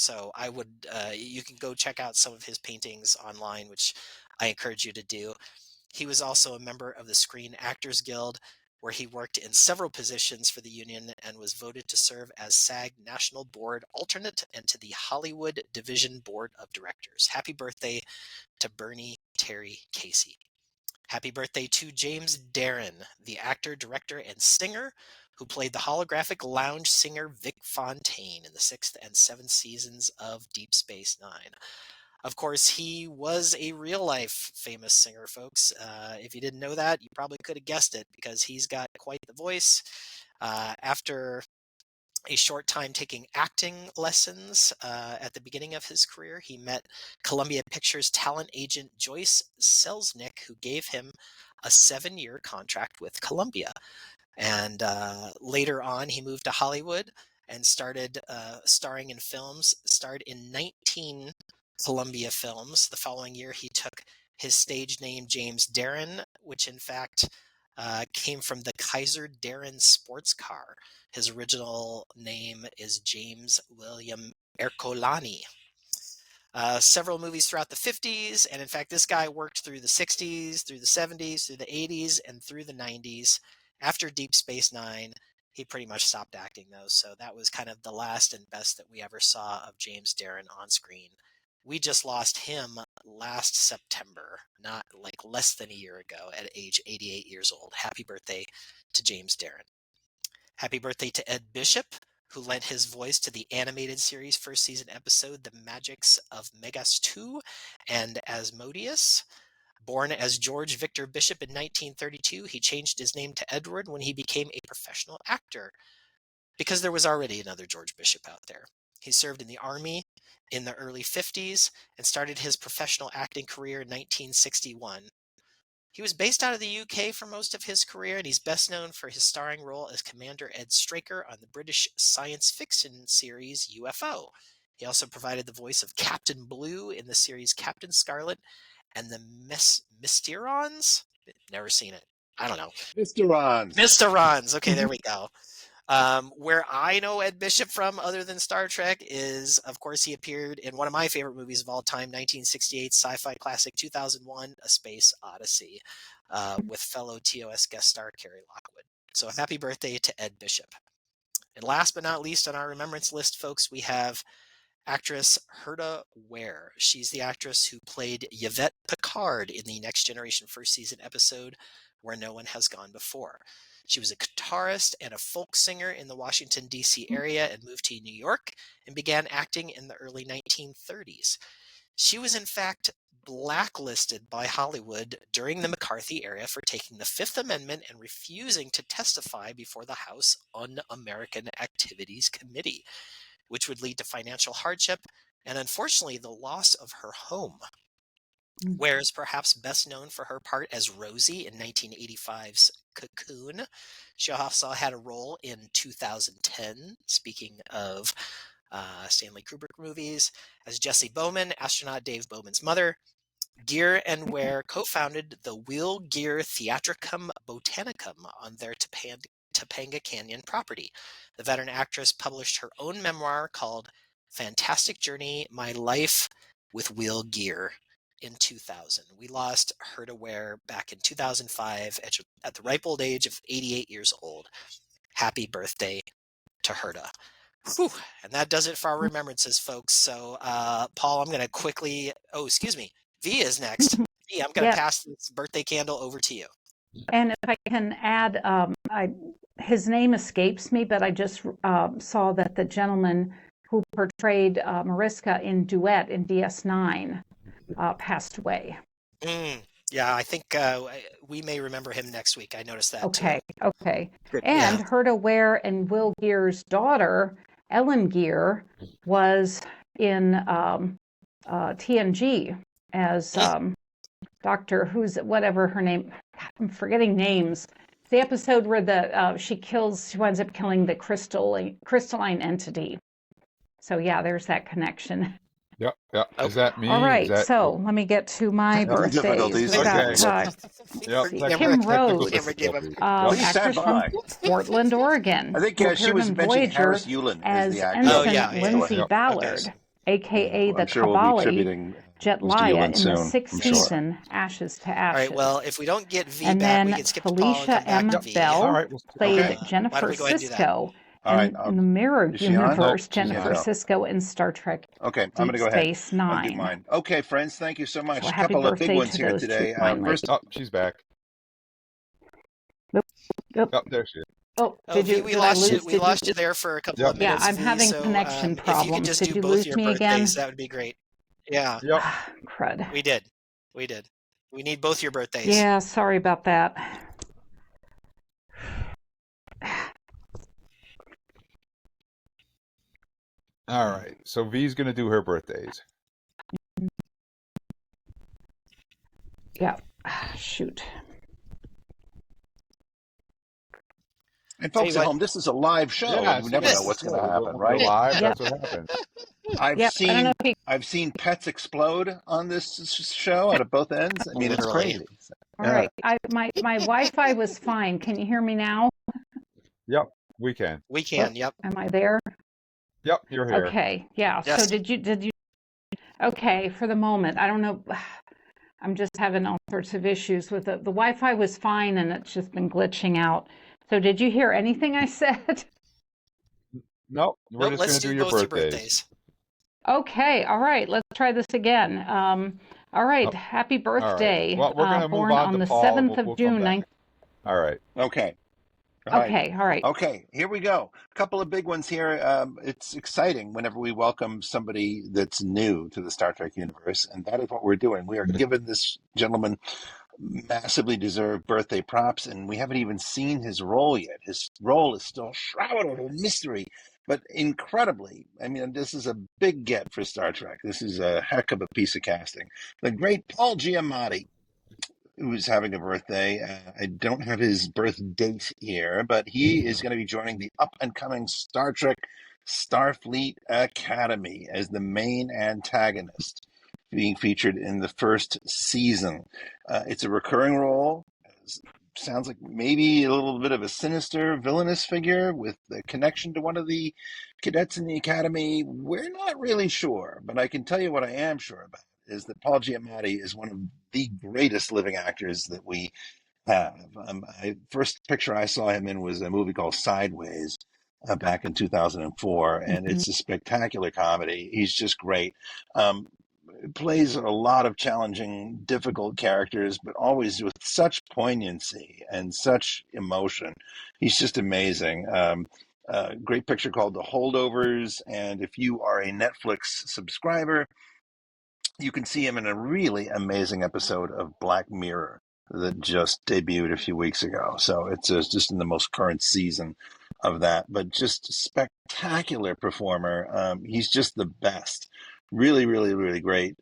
So I would, you can go check out some of his paintings online, which I encourage you to do. He was also a member of the Screen Actors Guild, where he worked in several positions for the union and was voted to serve as SAG National Board Alternate and to the Hollywood Division Board of Directors. Happy birthday to Bernie Terry Casey. Happy birthday to James Darren, the actor, director, and singer who played the holographic lounge singer Vic Fontaine in the 6th and 7th seasons of Deep Space Nine. Of course, he was a real-life famous singer, folks. If you didn't know that, you probably could have guessed it because he's got quite the voice. After a short time taking acting lessons at the beginning of his career, he met Columbia Pictures talent agent Joyce Selznick, who gave him a 7-year contract with Columbia. And later on, he moved to Hollywood and started starring in films, starred in 19 Columbia films. The following year, he took his stage name James Darren, which in fact came from the Kaiser Darren sports car. His original name is James William Ercolani. several movies throughout the 50s, and in fact, this guy worked through the 60s, through the 70s, through the 80s, and through the 90s. After Deep Space Nine, he pretty much stopped acting, though, so that was kind of the last and best that we ever saw of James Darren on screen. We just lost him last September, not like less than a year ago, at age 88 years old. Happy birthday to James Darren. Happy birthday to Ed Bishop, who lent his voice to the animated series first season episode The Magics of Megas 2 and Asmodeus. Born as George Victor Bishop in 1932, he changed his name to Edward when he became a professional actor, because there was already another George Bishop out there. He served in the Army in the early 50s and started his professional acting career in 1961. He was based out of the UK for most of his career, and he's best known for his starring role as Commander Ed Straker on the British science fiction series UFO. He also provided the voice of Captain Blue in the series Captain Scarlet and the Mysterons? Never seen it. I don't know. Mysterons. Okay, there we go. Where I know Ed Bishop from, other than Star Trek, is, of course, he appeared in one of my favorite movies of all time, 1968 sci-fi classic 2001, A Space Odyssey, with fellow TOS guest star Carrie Lockwood. So happy birthday to Ed Bishop. And last but not least on our remembrance list, folks, we have actress Herta Ware. She's the actress who played Yvette Picard in the Next Generation first season episode Where No One Has Gone Before. She was a guitarist and a folk singer in the Washington, D.C. area and moved to New York and began acting in the early 1930s. She was, in fact, blacklisted by Hollywood during the McCarthy era for taking the Fifth Amendment and refusing to testify before the House Un-American Activities Committee, which would lead to financial hardship and, unfortunately, the loss of her home. Ware is perhaps best known for her part as Rosie in 1985's Cocoon. She also had a role in 2010, speaking of Stanley Kubrick movies, as Jessie Bowman, astronaut Dave Bowman's mother. Gear and Ware co-founded the Wheel Gear Theatricum Botanicum on their Topanga Canyon property. The veteran actress published her own memoir called Fantastic Journey, My Life with Wheel Gear in 2000. We lost Herta Ware back in 2005 at the ripe old age of 88 years old. Happy birthday to Herta. Whew. And that does it for our remembrances, folks. So, Paul, I'm going to quickly... Oh, excuse me. V is next. V, I'm going to pass this birthday candle over to you. And if I can add, his name escapes me, but I just saw that the gentleman who portrayed Mariska in Duet in DS9 passed away. Yeah, I think we may remember him next week. I noticed that Okay. too. And Herta Ware and Will Gear's daughter, Ellen Gear, was in TNG as Doctor, who's whatever her name, I'm forgetting names. The episode where she winds up killing the crystalline entity. So yeah, there's that connection. Yep. Is that me? All right, so let me get to my birthdays. Kim Rhodes, actress from Portland, Oregon. I think she was mentioning Harris Yulin as the actor. Ensign Lindsay Ballard, a.k.a. the Kabali, Jetlaya in the sixth season, Ashes to Ashes. All right, well, if we don't get V and back, then we can skip to Paul and Felicia come back M. to V. Bell played Jennifer Sisko. In the Mirror Universe, Jennifer Sisko in Star Trek. Okay, I'm going to go ahead. Space Nine. I'll do mine. Okay, friends, thank you so much. Well, a couple of big ones here today. First, she's back. Nope. There she is. We lost you there for a couple of minutes. Yeah, I'm having so, connection problems. If you could just did do you both lose your me birthdays, again? that would be great. Yeah. Crud. We did. We need both your birthdays. Yeah, sorry about that. All right, so V's going to do her birthdays. Yeah, shoot. And folks at home, this is a live show. Yeah, we never know what's going to happen, right? Live, that's what happens. I've seen pets explode on this show out of both ends. I mean, it's crazy. All right, my Wi-Fi was fine. Can you hear me now? Yep, we can. We can. Yep. Am I there? Yep, you're here. Okay. Yeah. Yes. So did you? Okay, for the moment. I don't know. I'm just having all sorts of issues with it. The Wi-Fi was fine and it's just been glitching out. So did you hear anything I said? Nope. We're Nope, just let's going to do do your both your birthdays. birthdays. Okay, all right. Let's try this again. All right, Oh, happy all right. birthday. Well, we're going to move Born on on to the Paul. 7th We'll of come June. back. All right. Okay. All right. Okay, all right. Okay, here we go. A couple of big ones here. It's exciting whenever we welcome somebody that's new to the Star Trek universe, and that is what we're doing. We are giving this gentleman massively deserved birthday props, and we haven't even seen his role yet. His role is still shrouded in mystery, but incredibly, I mean, this is a big get for Star Trek. This is a heck of a piece of casting. The great Paul Giamatti, who's having a birthday. I don't have his birth date here, but he is going to be joining the up and coming Star Trek Starfleet Academy as the main antagonist, being featured in the first season. It's a recurring role. Sounds like maybe a little bit of a sinister, villainous figure with a connection to one of the cadets in the academy. We're not really sure, but I can tell you what I am sure about is that Paul Giamatti is one of the greatest living actors that we have. First picture I saw him in was a movie called Sideways back in 2004, and it's a spectacular comedy. He's just great. Plays a lot of challenging, difficult characters, but always with such poignancy and such emotion. He's just amazing. Great picture called The Holdovers, and if you are a Netflix subscriber, you can see him in a really amazing episode of Black Mirror that just debuted a few weeks ago. So it's just in the most current season of that, but just spectacular performer. He's just the best. Really, really, really great.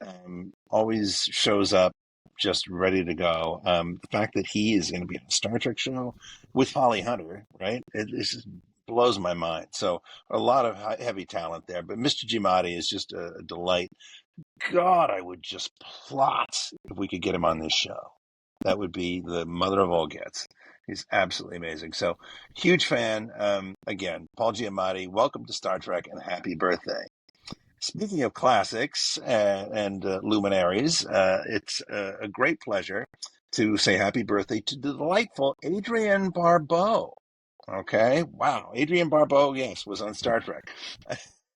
Always shows up just ready to go. The fact that he is going to be on a Star Trek show with Holly Hunter, right? It just blows my mind. So a lot of heavy talent there, but Mr. Giamatti is just a delight. God, I would just plot if we could get him on this show. That would be the mother of all gets. He's absolutely amazing. So, huge fan. Again, Paul Giamatti, welcome to Star Trek and happy birthday. Speaking of classics and luminaries, it's a great pleasure to say happy birthday to the delightful Adrienne Barbeau. Okay, wow. Adrienne Barbeau, yes, was on Star Trek.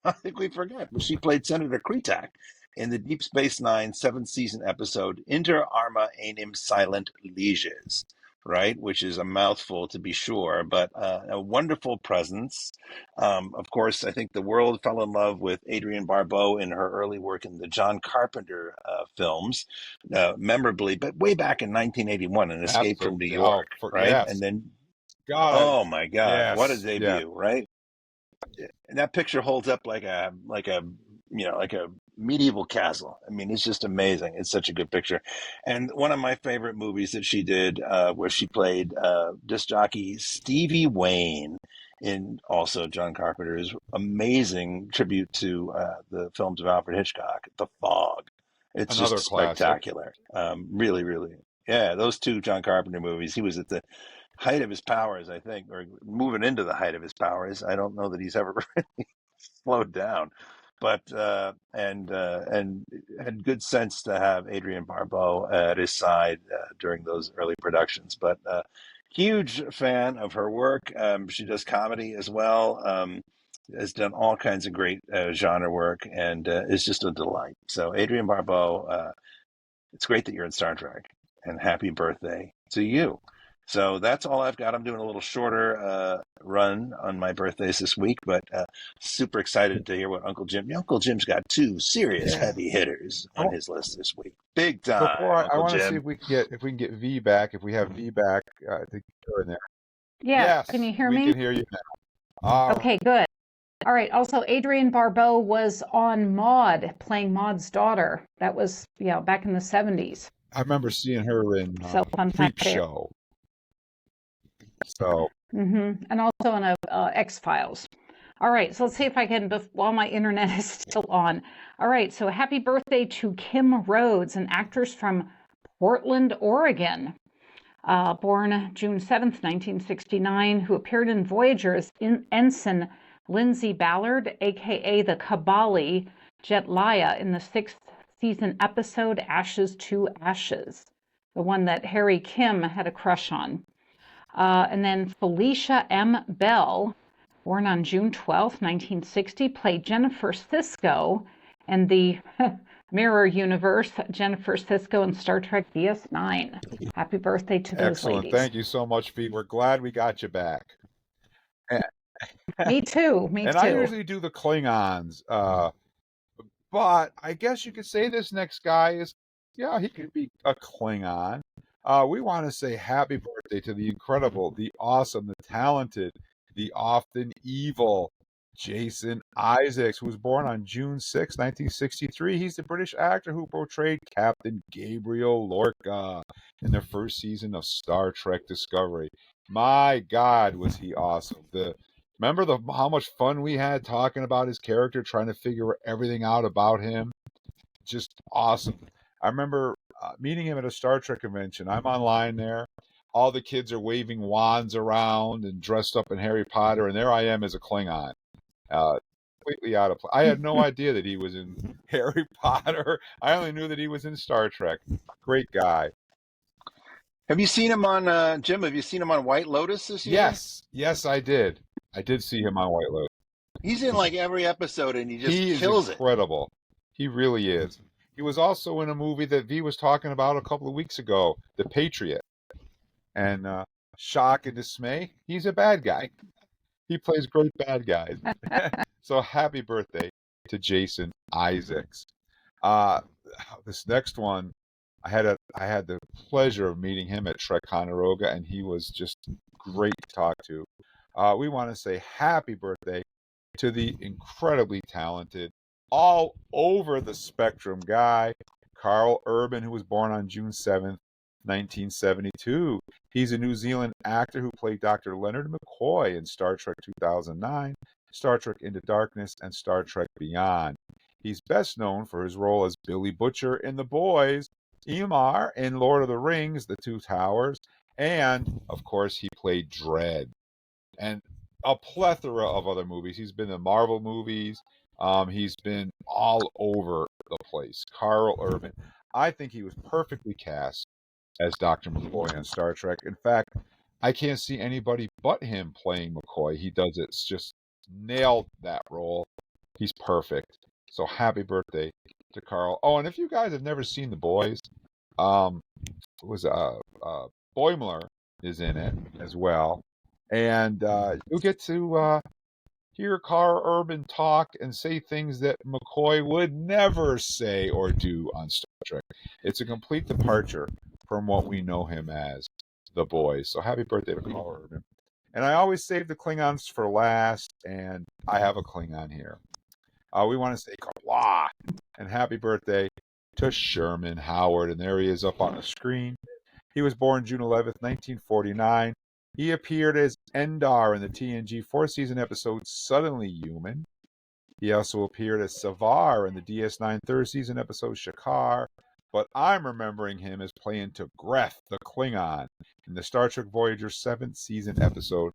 I think we forgot, but she played Senator Kretak in the Deep Space Nine seventh season episode Inter Arma Enim Silent Lieges, right? Which is a mouthful to be sure, but a wonderful presence. Of course, I think the world fell in love with Adrienne Barbeau in her early work in the John Carpenter films, memorably, but way back in 1981, An Escape from New Absolutely. York, right? Yes. And then, God. oh my God, what a Yes. debut, right? And that picture holds up like a medieval castle. I mean, it's just amazing. It's such a good picture. And one of my favorite movies that she did, where she played disc jockey Stevie Wayne in also John Carpenter's amazing tribute to the films of Alfred Hitchcock, The Fog. It's Another just classic. spectacular. Really, really. Yeah, those two John Carpenter movies. He was at the height of his powers, I think, or moving into the height of his powers. I don't know that he's ever really slowed down, but and had good sense to have Adrienne Barbeau at his side during those early productions. But huge fan of her work. She does comedy as well. Has done all kinds of great genre work, and is just a delight. So Adrienne Barbeau, it's great that you're in Star Trek, and happy birthday to you. So that's all I've got. I'm doing a little shorter run on my birthdays this week, but super excited to hear what Uncle Jim. Uncle Jim's got two serious heavy hitters on his list this week. Big time. Before I Uncle want to Jim. see if we can get V back. If we have V back, I think you're in there. Yeah, Yes, can you hear we me? can hear you now. Okay, good. All right. Also, Adrienne Barbeau was on Maude, playing Maude's daughter. That was, back in the 70s. I remember seeing her in So fun Freak fact there. Show. So. And also in X-Files. All right, so let's see if I can, while my internet is still on. All right, so happy birthday to Kim Rhodes, an actress from Portland, Oregon. Born June 7th, 1969, who appeared in Voyager as Ensign Lindsay Ballard, a.k.a. the Kabali Jet Laya in the sixth season episode, Ashes to Ashes, the one that Harry Kim had a crush on. And then Felicia M. Bell, born on June 12th, 1960, played Jennifer Sisko in the Mirror Universe, Jennifer Sisko in Star Trek DS9. Happy birthday to those Excellent. ladies. Thank you so much, Pete. We're glad we got you back. Me too. And I usually do the Klingons, but I guess you could say this next guy is, yeah, he could be a Klingon. We want to say happy birthday to the incredible, the awesome, the talented, the often evil Jason Isaacs, who was born on June 6, 1963. He's the British actor who portrayed Captain Gabriel Lorca in the first season of Star Trek Discovery. My God, was he awesome. Remember how much fun we had talking about his character, trying to figure everything out about him? Just awesome. I remember meeting him at a Star Trek convention. I'm online there. All the kids are waving wands around and dressed up in Harry Potter, and there I am as a Klingon. Completely out of place. I had no idea that he was in Harry Potter. I only knew that he was in Star Trek. Great guy. Have you seen him on, Jim, have you seen him on White Lotus this year? Yes, I did. I did see him on White Lotus. He's in like every episode and he just kills it. He is incredible. He really is. He was also in a movie that V was talking about a couple of weeks ago, The Patriot. And shock and dismay, he's a bad guy. He plays great bad guys. So happy birthday to Jason Isaacs. This next one, I had the pleasure of meeting him at Trek Coneroga, and he was just great to talk to. We want to say happy birthday to the incredibly talented, all over the spectrum guy, Carl Urban, who was born on June 7th, 1972. He's a New Zealand actor who played Dr. Leonard McCoy in Star Trek 2009, Star Trek Into Darkness, and Star Trek Beyond. He's best known for his role as Billy Butcher in The Boys, Eomar in Lord of the Rings, The Two Towers, and, of course, he played Dredd. And a plethora of other movies. He's been in Marvel movies. He's been all over the place. Carl Urban. I think he was perfectly cast as Dr. McCoy on Star Trek. In fact, I can't see anybody but him playing McCoy. He does it. It's just nailed that role. He's perfect. So happy birthday to Carl. Oh, and if you guys have never seen The Boys, Boimler is in it as well. And you'll get to hear Carl Urban talk and say things that McCoy would never say or do on Star Trek. It's a complete departure from what we know him as, The Boys. So happy birthday to Carl Urban. And I always save the Klingons for last, and I have a Klingon here. We want to say Kablah and happy birthday to Sherman Howard. And there he is up on the screen. He was born June 11th, 1949. He appeared as Endar in the TNG fourth-season episode Suddenly Human. He also appeared as Savar in the DS9 third-season episode Shakar. But I'm remembering him as playing T'Greth, the Klingon, in the Star Trek Voyager 7th-season episode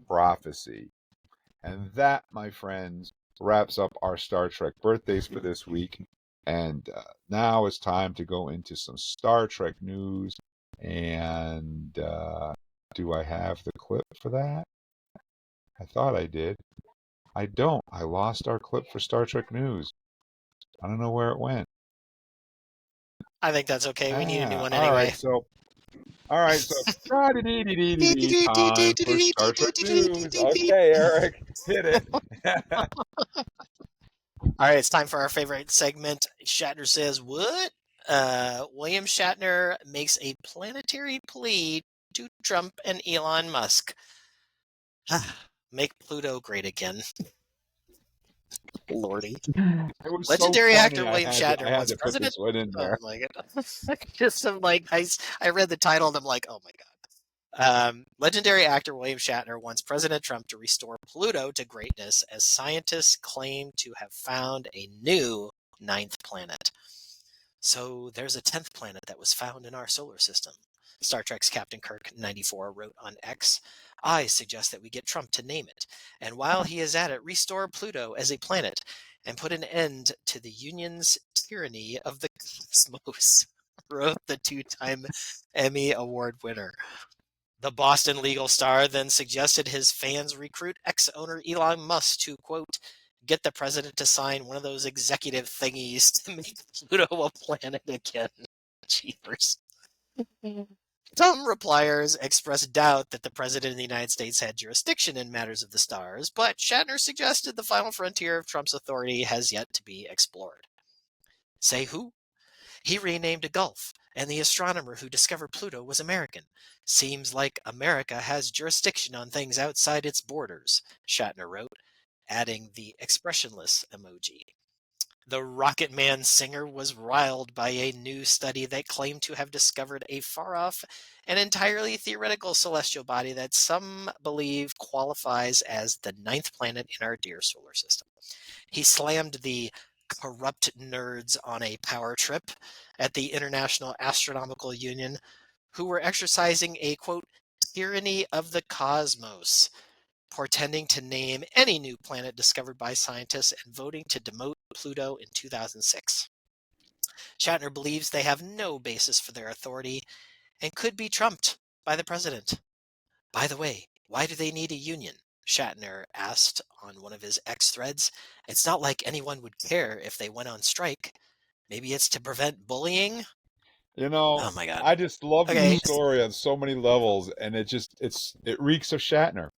Prophecy. And that, my friends, wraps up our Star Trek birthdays for this week. And now it's time to go into some Star Trek news. And do I have the clip for that? I thought I did. I don't. I lost our clip for Star Trek news. I don't know where it went. I think that's okay. We need a new one All anyway. right, so time for Star Trek news. Okay, Eric, hit it. All right, it's time for our favorite segment. Shatner says, what? William Shatner makes a planetary plea to Trump and Elon Musk. Make Pluto great again. Lordy. Legendary actor William Shatner was president. Oh my god! Just I read the title and I'm like, oh my god. Legendary actor William Shatner wants President Trump to restore Pluto to greatness as scientists claim to have found a new 9th planet. So there's a 10th planet that was found in our solar system. Star Trek's Captain Kirk 94 wrote on X, I suggest that we get Trump to name it, and while he is at it, restore Pluto as a planet, and put an end to the Union's tyranny of the cosmos, wrote the two-time Emmy Award winner. The Boston Legal Star then suggested his fans recruit ex-owner Elon Musk to, quote, get the president to sign one of those executive thingies to make Pluto a planet again. Jeepers. Some repliers expressed doubt that the President of the United States had jurisdiction in matters of the stars, but Shatner suggested the final frontier of Trump's authority has yet to be explored. Say who? He renamed a gulf, and the astronomer who discovered Pluto was American. Seems like America has jurisdiction on things outside its borders, Shatner wrote, adding the expressionless emoji. The Rocket Man singer was riled by a new study that claimed to have discovered a far-off and entirely theoretical celestial body that some believe qualifies as the 9th planet in our dear solar system. He slammed the corrupt nerds on a power trip at the International Astronomical Union who were exercising a, quote, tyranny of the cosmos, portending to name any new planet discovered by scientists and voting to demote Pluto in 2006. Shatner believes they have no basis for their authority and could be trumped by the president. By the way, why do they need a union? Shatner asked on one of his X threads. It's not like anyone would care if they went on strike. Maybe it's to prevent bullying? You know, Oh my God. I just love Okay. this story on so many levels, and it reeks of Shatner.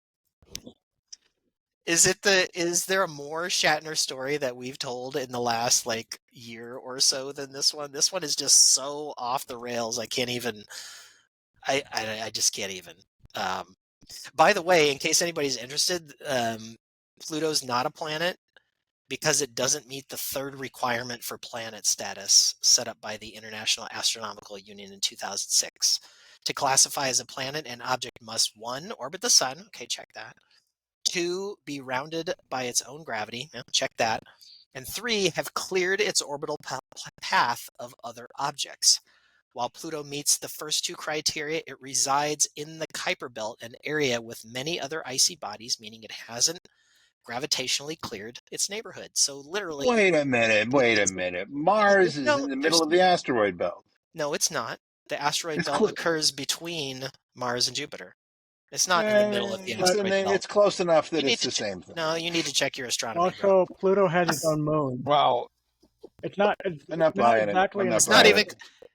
Is there a more Shatner story that we've told in the last year or so than this one? This one is just so off the rails. I can't even. I just can't even. By the way, in case anybody's interested, Pluto's not a planet because it doesn't meet the third requirement for planet status set up by the International Astronomical Union in 2006. To classify as a planet, an object must 1. Orbit the sun. Okay, check that. 2. Be rounded by its own gravity. Yeah, check that. And 3. Have cleared its orbital path of other objects. While Pluto meets the first 2 criteria, it resides in the Kuiper Belt, an area with many other icy bodies, meaning it hasn't gravitationally cleared its neighborhood. So literally... Wait a minute. Mars is in the middle of the asteroid belt. No, it's not. The asteroid belt occurs between Mars and Jupiter. It's not in the middle of the asteroid belt. It's close enough that it's the same thing. No, you need to check your astronomy. Also, Pluto has its own moon. Well, it's not. I'm not buying exactly it. It's not even.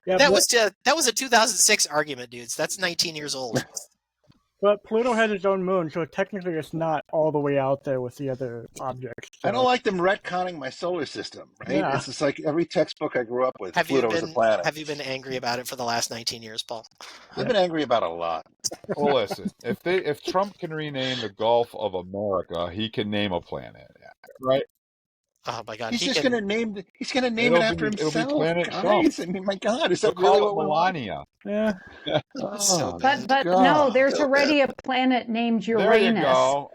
Yeah, that was a 2006 argument, dudes. That's 19 years old. But Pluto has its own moon, so technically it's not all the way out there with the other objects. So. I don't like them retconning my solar system, right? Yeah. It's just like every textbook I grew up with, Pluto was a planet. Have you been angry about it for the last 19 years, Paul? I've been angry about a lot. Well, listen, if Trump can rename the Gulf of America, he can name a planet, right? Oh my God! He's going to name it after himself. It'll be Planet guys. Trump. I mean, my God, is that We'll really call what it we want? Melania? Yeah. Oh, but no, there's already a planet named Uranus. There you go.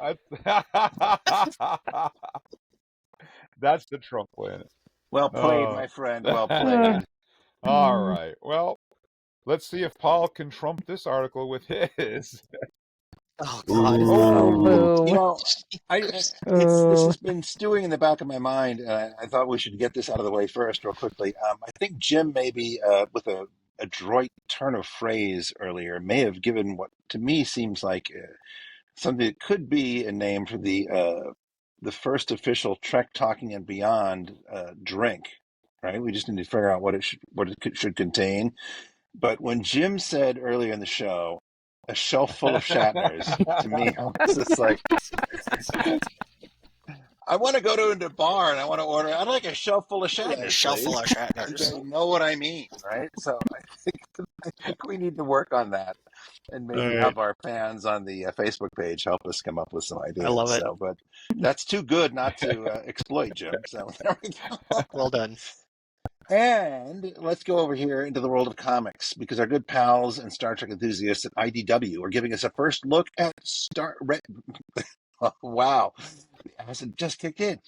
That's the Trump planet. Well played, my friend. Well played. All right. Well, let's see if Paul can trump this article with his. Oh God! You know, this has been stewing in the back of my mind, and I thought we should get this out of the way first, real quickly. I think Jim maybe with a adroit turn of phrase earlier may have given what to me seems like something that could be a name for the first official Trek Talking and Beyond drink. Right? We just need to figure out what it should contain. But when Jim said earlier in the show, a shelf full of Shatners, to me, I was just like, I want to go to a bar and I want to order, I'd like a shelf full of Shatners. A shelf full of Shatners. You know what I mean, right? So I think we need to work on that and maybe have our fans on the Facebook page help us come up with some ideas. I love it. So, but that's too good not to exploit, Jim. So there we go. Well done. And let's go over here into the world of comics, because our good pals and Star Trek enthusiasts at IDW are giving us a first look at wow, the acid just kicked in.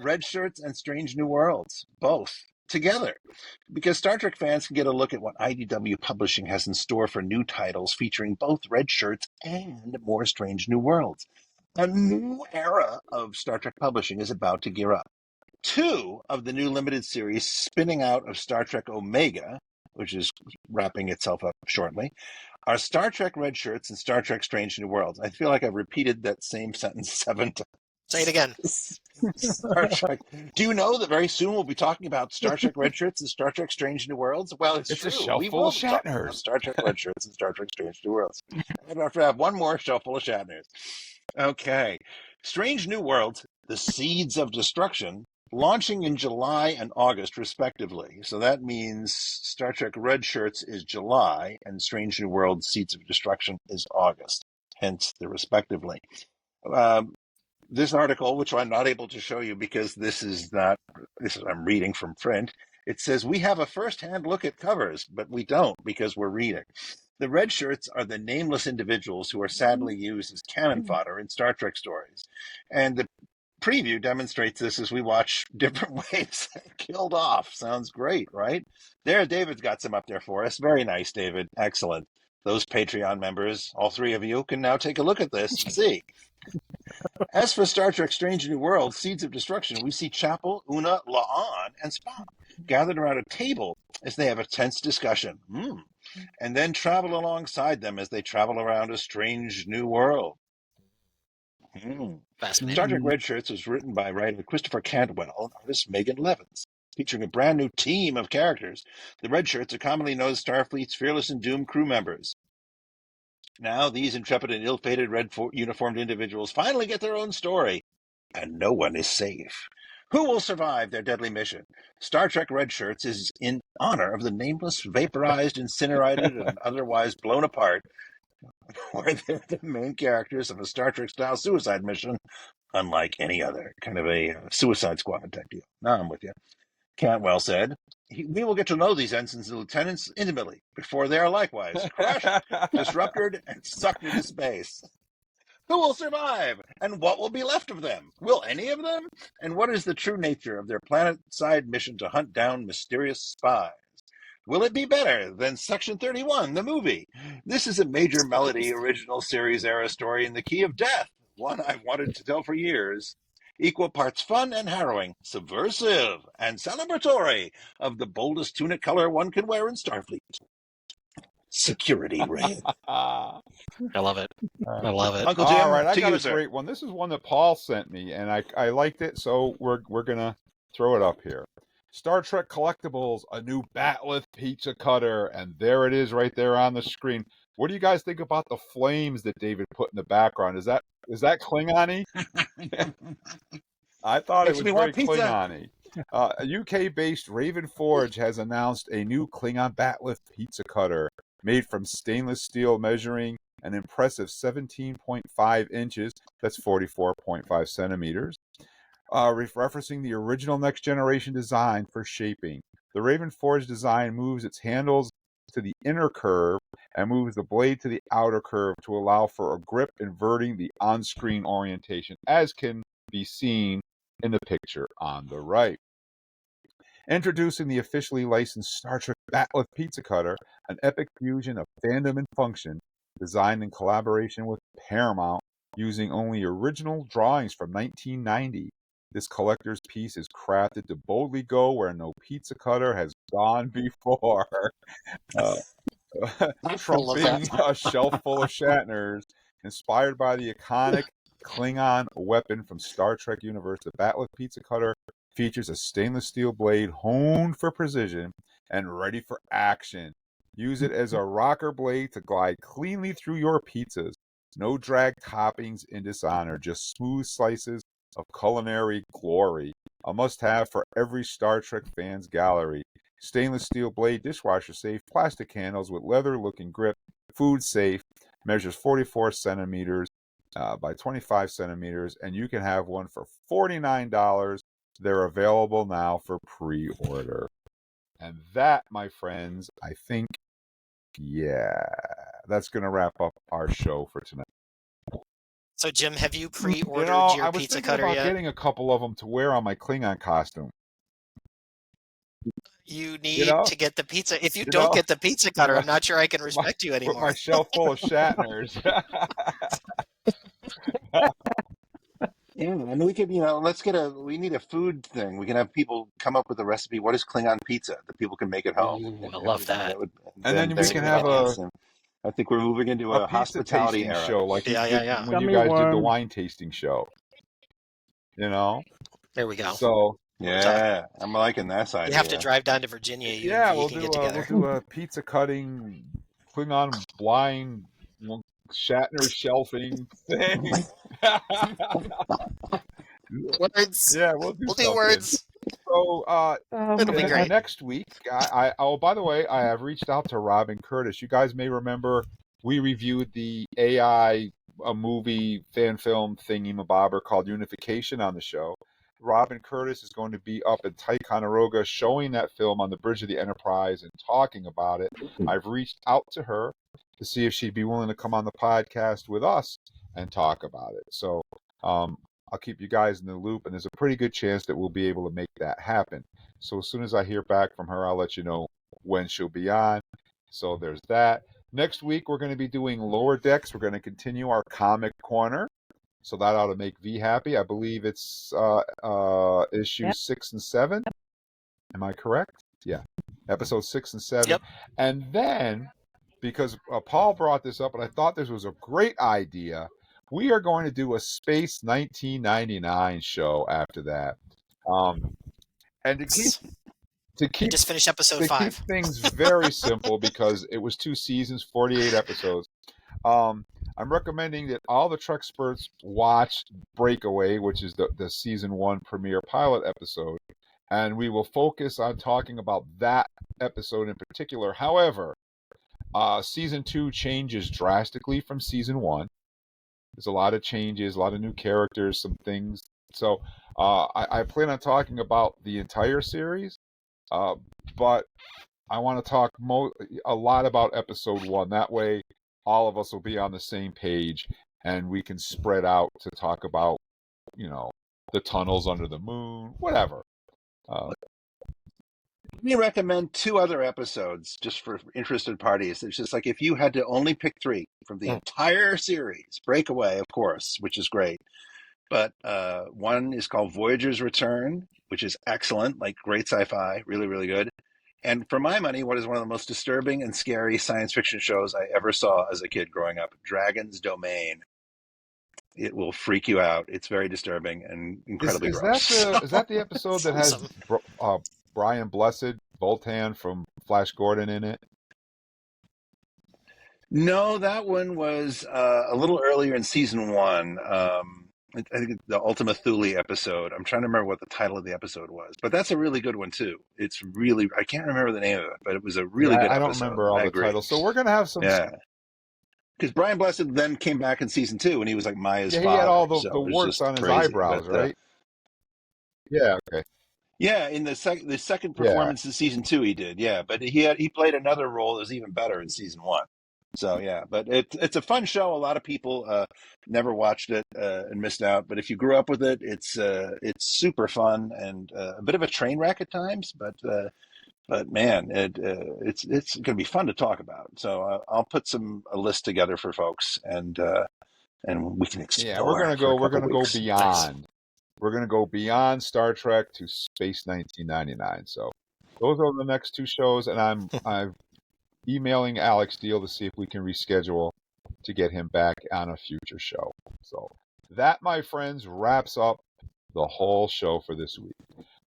Red Shirts and Strange New Worlds, both together, because Star Trek fans can get a look at what IDW Publishing has in store for new titles featuring both Red Shirts and more Strange New Worlds. A new era of Star Trek publishing is about to gear up. 2 of the new limited series spinning out of Star Trek Omega, which is wrapping itself up shortly, are Star Trek Red Shirts and Star Trek Strange New Worlds. I feel like I've repeated that same sentence 7 times. Say it again. Star Trek. Do you know that very soon we'll be talking about Star Trek Red Shirts and Star Trek Strange New Worlds? Well, it's It's true. a shelf We full will of be talking about Shatners. Star Trek Red Shirts and Star Trek Strange New Worlds. And after I have one more shelf full of Shatners. Okay. Strange New Worlds, The Seeds of Destruction, launching in July and August, respectively. So that means Star Trek Red Shirts is July and Strange New Worlds, Seeds of Destruction is August. Hence the respectively. This article, which I'm not able to show you because I'm reading from print. It says we have a first-hand look at covers, but we don't because we're reading. The red shirts are the nameless individuals who are sadly used as cannon fodder in Star Trek stories. And the preview demonstrates this as we watch different waves killed off. Sounds great, right? There, David's got some up there for us. Very nice, David. Excellent. Those Patreon members, all 3 of you, can now take a look at this and see. As for Star Trek Strange New Worlds, Seeds of Destruction, we see Chapel, Una, La'an, and Spock gathered around a table as they have a tense discussion, and then travel alongside them as they travel around a strange new world. Fascinating. Star Trek Red Shirts was written by writer Christopher Cantwell and artist Megan Levins, featuring a brand new team of characters. The Red Shirts are commonly known as Starfleet's fearless and doomed crew members. Now, these intrepid and ill-fated red uniformed individuals finally get their own story, and no one is safe. Who will survive their deadly mission? Star Trek Red Shirts is in honor of the nameless, vaporized, incinerated, and otherwise blown apart, where they're the main characters of a Star Trek-style suicide mission, unlike any other. Kind of a Suicide Squad type deal. Now I'm with you. Cantwell said, we will get to know these ensigns and lieutenants intimately before they are likewise crushed, disrupted, and sucked into space. Who will survive? And what will be left of them? Will any of them? And what is the true nature of their planet-side mission to hunt down mysterious spies? Will it be better than Section 31, the movie? This is a major Melody original series era story in the key of death, one I've wanted to tell for years. Equal parts fun and harrowing, subversive and celebratory of the boldest tunic color one can wear in Starfleet. Security red. I love it. I love it. Uncle Jim, all right, I to got you, a sir. great one. This is one that Paul sent me, and I liked it, so we're gonna throw it up here. Star Trek Collectibles, a new Batleth pizza cutter, and there it is right there on the screen. What do you guys think about the flames that David put in the background? Is that Klingon-y? I thought it was very Klingon-y. A UK-based Raven Forge has announced a new Klingon Batleth pizza cutter made from stainless steel, measuring an impressive 17.5 inches. That's 44.5 centimeters. Referencing the original Next Generation design for shaping. The Raven Forge design moves its handles to the inner curve and moves the blade to the outer curve to allow for a grip, inverting the on-screen orientation, as can be seen in the picture on the right. Introducing the officially licensed Star Trek Batleth Pizza Cutter, an epic fusion of fandom and function, designed in collaboration with Paramount, using only original drawings from 1990. This collector's piece is crafted to boldly go where no pizza cutter has gone before. Trumping a shelf full of Shatners, inspired by the iconic Klingon weapon from Star Trek universe. The Batleth Pizza Cutter features a stainless steel blade honed for precision and ready for action. Use it as a rocker blade to glide cleanly through your pizzas. No drag toppings in dishonor, just smooth slices of culinary glory. A must-have for every Star Trek fan's gallery. Stainless steel blade, dishwasher safe, plastic handles with leather-looking grip, food safe, measures 44 centimeters by 25 centimeters, and you can have one for $49. They're available now for pre-order. And that, my friends, I think, that's going to wrap up our show for tonight. So, Jim, have you pre-ordered I your was pizza thinking cutter about yet? getting a couple of them to wear on my Klingon costume. You need to get the pizza. If you don't get the pizza cutter, I'm not sure I can respect you anymore. With my shelf full of Shatners. Yeah, and we could, we need a food thing. We can have people come up with a recipe. What is Klingon pizza that people can make at home? Ooh, And I love that. that would, And then then we there That's a you can great go. have idea. So I think we're moving into a a pizza hospitality tasting era. show like Yeah, you yeah, did yeah. when you Gummy guys did the worm. wine tasting show. You know, There we go. so We're talking. Yeah, I'm liking this You have to idea. drive down to Virginia. You and yeah, V can get we'll together. do a pizza cutting, Klingon blind, Shatner shelving thing. Words. Yeah, we'll do We'll do something. words. So It'll be great. next week, oh, by the way, I have reached out to Robin Curtis. You guys may remember we reviewed the AI a movie fan film thingy-mabobber called Unification on the show. Robin Curtis is going to be up in Ticonderoga showing that film on the bridge of the Enterprise and talking about it. I've reached out to her to see if she'd be willing to come on the podcast with us and talk about it. So I'll keep you guys in the loop, and there's a pretty good chance that we'll be able to make that happen. So as soon as I hear back from her, I'll let you know when she'll be on. So there's that. Next week, we're going to be doing Lower Decks. We're going to continue our comic corner. So that ought to make V happy. I believe it's issues 6 and 7. Am I correct? Yeah. Episodes 6 and 7. Yep. And then, because Paul brought this up, and I thought this was a great idea, we are going to do a Space 1999 show after that. And to keep just finished episode 5. Keep things very simple, because it was 2 seasons, 48 episodes. I'm recommending that all the Trek experts watch Breakaway, which is the season 1 premiere pilot episode, and we will focus on talking about that episode in particular. However, season 2 changes drastically from season 1. There's a lot of changes, a lot of new characters, some things. So I plan on talking about the entire series, but I want to talk a lot about episode 1. That way, all of us will be on the same page, and we can spread out to talk about, the tunnels under the moon, whatever. Let me recommend 2 other episodes just for interested parties. It's just like if you had to only pick 3 from the entire series, Breakaway, of course, which is great. But one is called Voyager's Return, which is excellent, like great sci-fi, really, really good. And for my money, what is one of the most disturbing and scary science fiction shows I ever saw as a kid growing up, Dragon's Domain. It will freak you out. It's very disturbing and incredibly gross. Is that the episode that has Brian Blessed, Voltan from Flash Gordon in it? No, that one was a little earlier in season 1. I think the Ultima Thule episode. I'm trying to remember what the title of the episode was, but that's a really good one too. It's really, I can't remember the name of it, but it was a really good episode. I don't remember all the titles. So we're going to have some. Yeah. Because Brian Blessed then came back in season 2 and he was like Maya's father. He had all the so warts on his eyebrows, right? Yeah, okay. Yeah, in the second performance in season 2 he did, yeah. But he played another role that was even better in season 1. So yeah, but it's a fun show. A lot of people never watched it and missed out. But if you grew up with it, it's super fun and a bit of a train wreck at times. But man, it's going to be fun to talk about. So I'll put a list together for folks and we can explore. Yeah, we're going to go beyond. We're going to go beyond Star Trek to Space 1999. So those are the next 2 shows, and I'm emailing Alex Steele to see if we can reschedule to get him back on a future show. So that, my friends, wraps up the whole show for this week.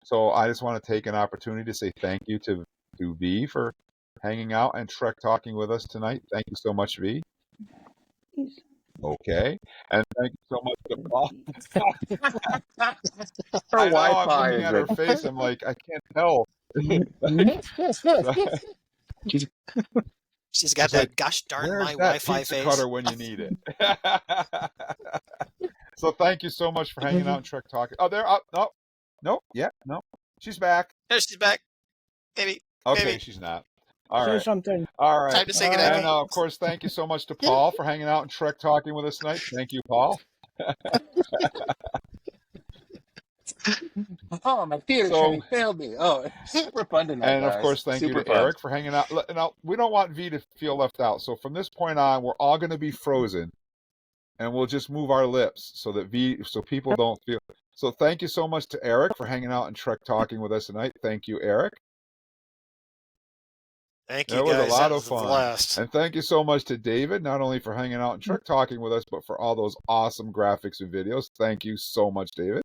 So I just want to take an opportunity to say thank you to V for hanging out and Trek talking with us tonight. Thank you so much, V. Okay. And thank you so much to Paul. I know, I'm looking at her face. I'm like, I can't tell. She's got that gosh darn my Wi-Fi face. Cutter when you need it. So thank you so much for hanging out and Trek talking. Oh, there. No. Yeah. No. She's back. There, she's back. Maybe. Okay, maybe. She's not. All Say right. something. All right. Time to say goodnight. And of course, thank you so much to Paul for hanging out and Trek talking with us tonight. Thank you, Paul. Oh, my theater training failed me. Oh, super fun tonight. And of guys. course, thank you to Eric for hanging out. Now, we don't want V to feel left out. So from this point on, we're all going to be frozen and we'll just move our lips so that so people don't feel. So thank you so much to Eric for hanging out and Trek Talking with us tonight. Thank you, Eric. Thank you, It was guys. a lot That of was a fun. blast. And thank you so much to David, not only for hanging out and Trek Talking with us, but for all those awesome graphics and videos. Thank you so much, David.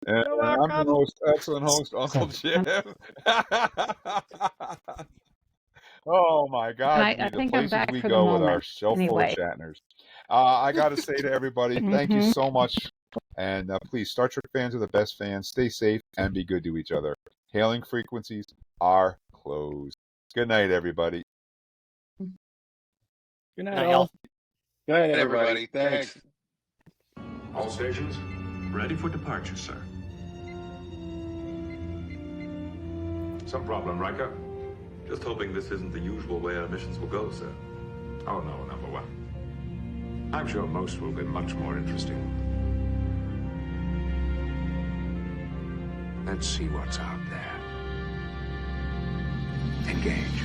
And I'm your most excellent host, Uncle Jim. Oh my God! I The think I'm places back we for the go with our moment. show full of Anyway. Shatners. I got to say to everybody, thank you Mhm. so much. And please, Star Trek fans are the best fans. Stay safe and be good to each other. Hailing frequencies are closed. Good night, everybody. Good night, all. Good night, everybody. Thanks. All stations, ready for departure, sir. Some problem, Riker? Just hoping this isn't the usual way our missions will go, sir. Oh, no, number one. I'm sure most will be much more interesting. Let's see what's out there. Engage.